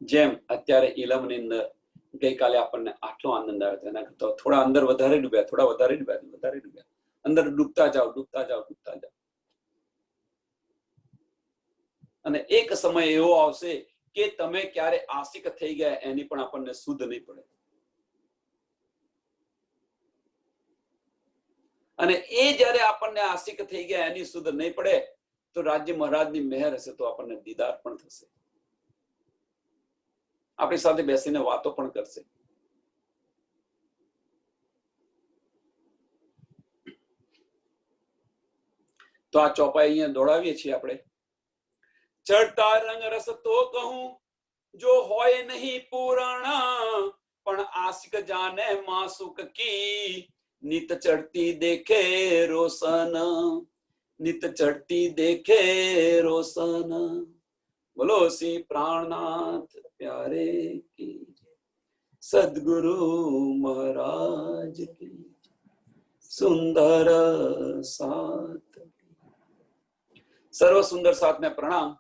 જેમ અત્યારે ઇલમ ની અંદર ગઈકાલે આપણને આટલો આનંદ આવ્યો એના કરતા થોડા અંદર વધારે ડૂબ્યા. અંદર ડૂબતા જાઓ. અને એક સમય એવો આવશે કે તમે ક્યારે આશિક થઈ ગયા એની પણ આપણને સુધ નહીં પડે. અને એ જયારે આપણને આશિક થઈ ગયા એની સુધ નહીં પડે તો રાજ્ય મહારાજની મહેર હશે તો આપણને દીદાર પણ થશે. આપણી સાથે બેસીને વાતો પણ કરશે. તો આ ચોપાઈ અહીંયા દોડાવીએ છીએ આપણે. ચડતા રંગ રસ તો કહું જો હોય નહીં પૂરણ પણ આશિક જાને માસુક કી નિત ચડતી દેખે રોશન. બોલો શ્રી પ્રાણનાથ प्यारे की सद्गुरु महाराज की सुंदर साथ. सर्व सुंदर साथ में प्रणाम.